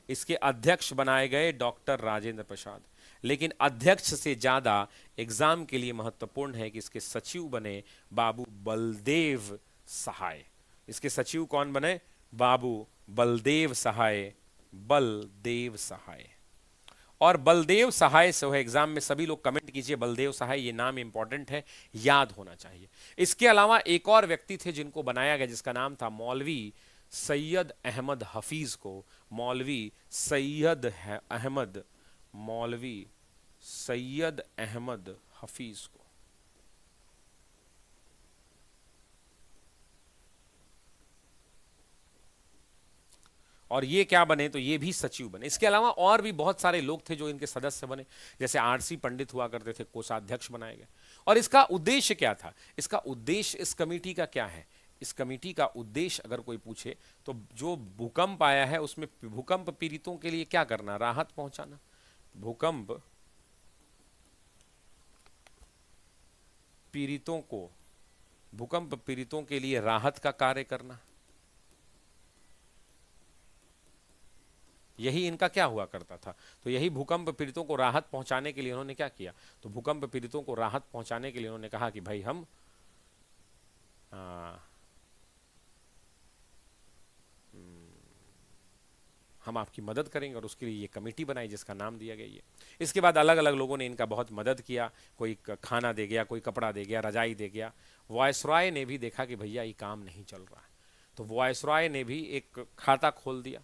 इसके अध्यक्ष बनाए गए डॉक्टर राजेंद्र प्रसाद। लेकिन अध्यक्ष से ज्यादा एग्जाम के लिए महत्वपूर्ण है कि इसके सचिव बने बाबू बलदेव सहाय। इसके सचिव कौन बने? बाबू बलदेव सहाय, बलदेव सहाय। और बलदेव सहाय से है, एग्जाम में सभी लोग कमेंट कीजिए बलदेव सहाय, ये नाम इंपॉर्टेंट है, याद होना चाहिए। इसके अलावा एक और व्यक्ति थे जिनको बनाया गया, जिसका नाम था मौलवी सैयद अहमद हफीज को, मौलवी सैयद अहमद, मौलवी सैयद अहमद हफीज को। और ये क्या बने? तो ये भी सचिव बने। इसके अलावा और भी बहुत सारे लोग थे जो इनके सदस्य बने, जैसे आरसी पंडित हुआ करते थे, कोषाध्यक्ष बनाए गए। और इसका उद्देश्य क्या था? इसका उद्देश्य, इस कमेटी का क्या है? इस कमेटी का उद्देश्य अगर कोई पूछे तो जो भूकंप आया है उसमें भूकंप पीड़ितों के लिए क्या करना? राहत पहुंचाना। भूकंप पीड़ितों को, भूकंप पीड़ितों के लिए राहत का कार्य करना, यही इनका क्या हुआ करता था। तो यही भूकंप पीड़ितों को राहत पहुंचाने के लिए उन्होंने क्या किया? तो भूकंप पीड़ितों को राहत पहुंचाने के लिए उन्होंने कहा कि भाई हम आपकी मदद करेंगे, और उसके लिए ये कमेटी बनाई जिसका नाम दिया गया ये। इसके बाद अलग अलग लोगों ने इनका बहुत मदद किया, कोई खाना दे गया, कोई कपड़ा दे गया, रजाई दे गया। वायसराय ने भी देखा कि भैया ये काम नहीं चल रहा है, तो वायसराय ने भी एक खाता खोल दिया।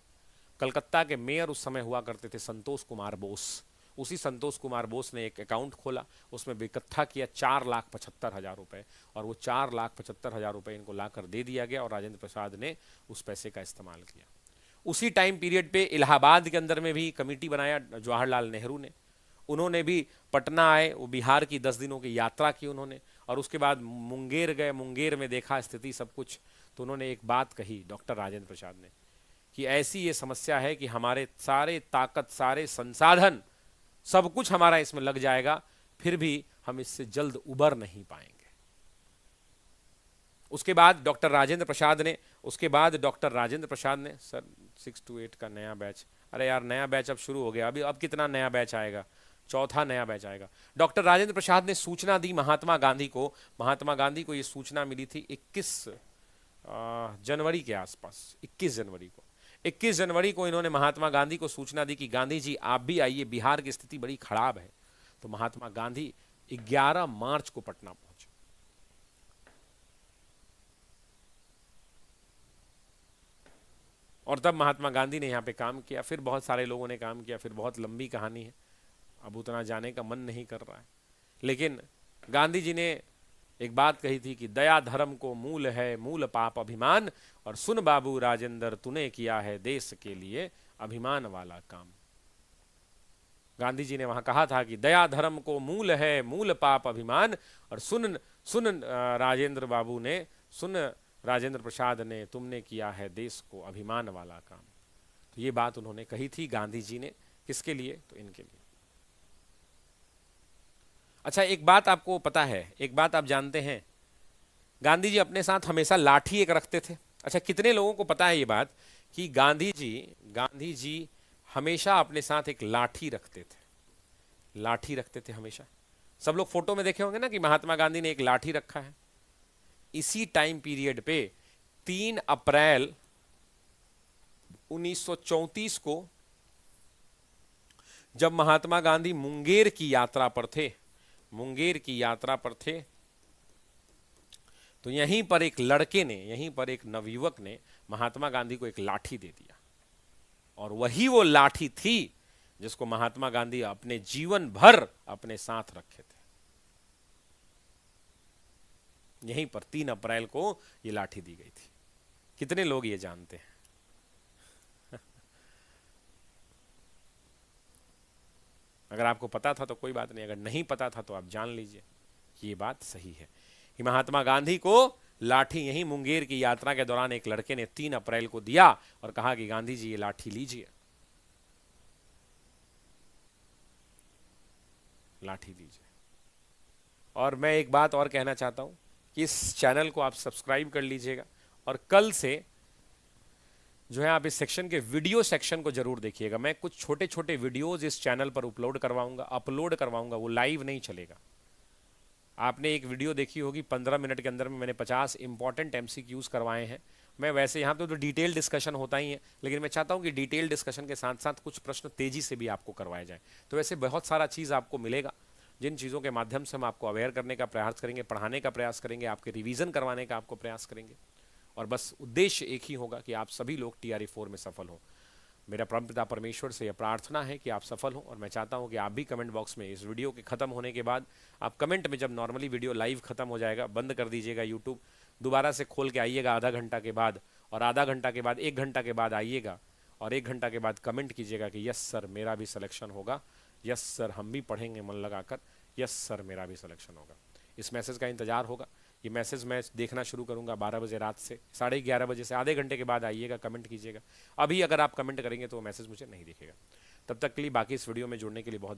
कलकत्ता के मेयर उस समय हुआ करते थे संतोष कुमार बोस, उसी संतोष कुमार बोस ने एक अकाउंट खोला, उसमें इकट्ठा किया 4,75,000 रुपए, और वो 4,75,000 रुपए इनको लाकर दे दिया गया, और राजेंद्र प्रसाद ने उस पैसे का इस्तेमाल किया। उसी टाइम पीरियड पे इलाहाबाद के अंदर में भी कमेटी बनाया जवाहरलाल नेहरू ने, उन्होंने भी पटना आए, वो बिहार की 10 दिनों की यात्रा की उन्होंने, और उसके बाद मुंगेर गए, मुंगेर में देखा स्थिति सब कुछ, तो उन्होंने एक बात कही डॉक्टर राजेंद्र प्रसाद ने कि ऐसी ये समस्या है कि हमारे सारे ताकत, सारे संसाधन, सब कुछ हमारा इसमें लग जाएगा, फिर भी हम इससे जल्द उबर नहीं पाएंगे। उसके बाद डॉक्टर राजेंद्र प्रसाद ने, सर 6 to 8 का नया बैच, अरे यार नया बैच अब शुरू हो गया, अब कितना नया बैच आएगा? चौथा नया बैच आएगा। डॉक्टर राजेंद्र प्रसाद ने सूचना दी महात्मा गांधी को, महात्मा गांधी को ये सूचना मिली थी 21 जनवरी के आसपास, 21 जनवरी को। 21 जनवरी को इन्होंने महात्मा गांधी को सूचना दी कि गांधी जी आप भी आइए, बिहार की स्थिति बड़ी खराब है। तो महात्मा गांधी 11 मार्च को पटना पहुंचे। और तब महात्मा गांधी ने यहाँ पे काम किया, फिर बहुत सारे लोगों ने काम किया, फिर बहुत लंबी कहानी है, अब उतना जाने का मन नहीं कर रहा है। लेकिन गांधी जी ने एक बात कही थी कि दया धर्म को मूल है, मूल पाप अभिमान, और सुन बाबू राजेंद्र तूने किया है देश के लिए अभिमान वाला काम। गांधी जी ने वहां कहा था कि दया धर्म को मूल है, मूल पाप अभिमान, और सुन सुन राजेंद्र बाबू ने, सुन राजेंद्र प्रसाद ने, तुमने किया है देश को अभिमान वाला काम। तो ये बात उन्होंने कही थी गांधी जी ने, किसके लिए? तो इनके लिए। अच्छा, एक बात आपको पता है, एक बात आप जानते हैं, गांधी जी अपने साथ हमेशा लाठी एक रखते थे। अच्छा, कितने लोगों को पता है ये बात कि गांधी जी हमेशा अपने साथ एक लाठी रखते थे, लाठी रखते थे हमेशा। सब लोग फोटो में देखे होंगे ना कि महात्मा गांधी ने एक लाठी रखा है। इसी टाइम पीरियड पे 3 अप्रैल 1934 को जब महात्मा गांधी मुंगेर की यात्रा पर थे, मुंगेर की यात्रा पर थे, तो यहीं पर एक लड़के ने, यहीं पर एक नवयुवक ने महात्मा गांधी को एक लाठी दे दिया, और वही वो लाठी थी जिसको महात्मा गांधी अपने जीवन भर अपने साथ रखे थे। यहीं पर 3 अप्रैल को ये लाठी दी गई थी। कितने लोग ये जानते हैं? अगर आपको पता था तो कोई बात नहीं, अगर नहीं पता था तो आप जान लीजिए कि ये बात सही है कि महात्मा गांधी को लाठी यहीं मुंगेर की यात्रा के दौरान एक लड़के ने 3 अप्रैल को दिया और कहा कि गांधी जी ये लाठी लीजिए, लाठी दीजिए। और मैं एक बात और कहना चाहता हूं कि इस चैनल को आप सब्सक्राइब कर लीजिएगा, और कल से जो है आप इस सेक्शन के वीडियो सेक्शन को जरूर देखिएगा। मैं कुछ छोटे छोटे वीडियोज इस चैनल पर अपलोड करवाऊंगा, वो लाइव नहीं चलेगा। आपने एक वीडियो देखी होगी 15 मिनट के अंदर में मैंने 50 इंपॉर्टेंट MCQs करवाए हैं। मैं वैसे यहाँ पे तो डिटेल डिस्कशन होता ही है, लेकिन मैं चाहता हूँ कि डिटेल डिस्कशन के साथ साथ कुछ प्रश्न तेजी से भी आपको करवाए जाए। तो वैसे बहुत सारा चीज़ आपको मिलेगा, जिन चीज़ों के माध्यम से हम आपको अवेयर करने का प्रयास करेंगे, पढ़ाने का प्रयास करेंगे, आपके रिवीजन करवाने का आपको प्रयास करेंगे, और बस उद्देश्य एक ही होगा कि आप सभी लोग TRE 4 में सफल हों। मेरा परमपिता परमेश्वर से यह प्रार्थना है कि आप सफल हों, और मैं चाहता हूं कि आप भी कमेंट बॉक्स में इस वीडियो के खत्म होने के बाद आप कमेंट में, जब नॉर्मली वीडियो लाइव खत्म हो जाएगा, बंद कर दीजिएगा यूट्यूब, दोबारा से खोल के आइएगा आधा घंटा के बाद, और आधा घंटा के बाद 1 घंटा के बाद आइएगा, और 1 घंटा के बाद कमेंट कीजिएगा कि यस सर मेरा भी सिलेक्शन होगा, यस सर हम भी पढ़ेंगे मन लगाकर, यस सर मेरा भी सिलेक्शन होगा। इस मैसेज का इंतजार होगा। ये मैसेज मैं देखना शुरू करूंगा 12 बजे रात से, 11:30 बजे से आधे घंटे के बाद आइएगा, कमेंट कीजिएगा। अभी अगर आप कमेंट करेंगे तो वो मैसेज मुझे नहीं दिखेगा। तब तक के लिए बाकी इस वीडियो में जुड़ने के लिए बहुत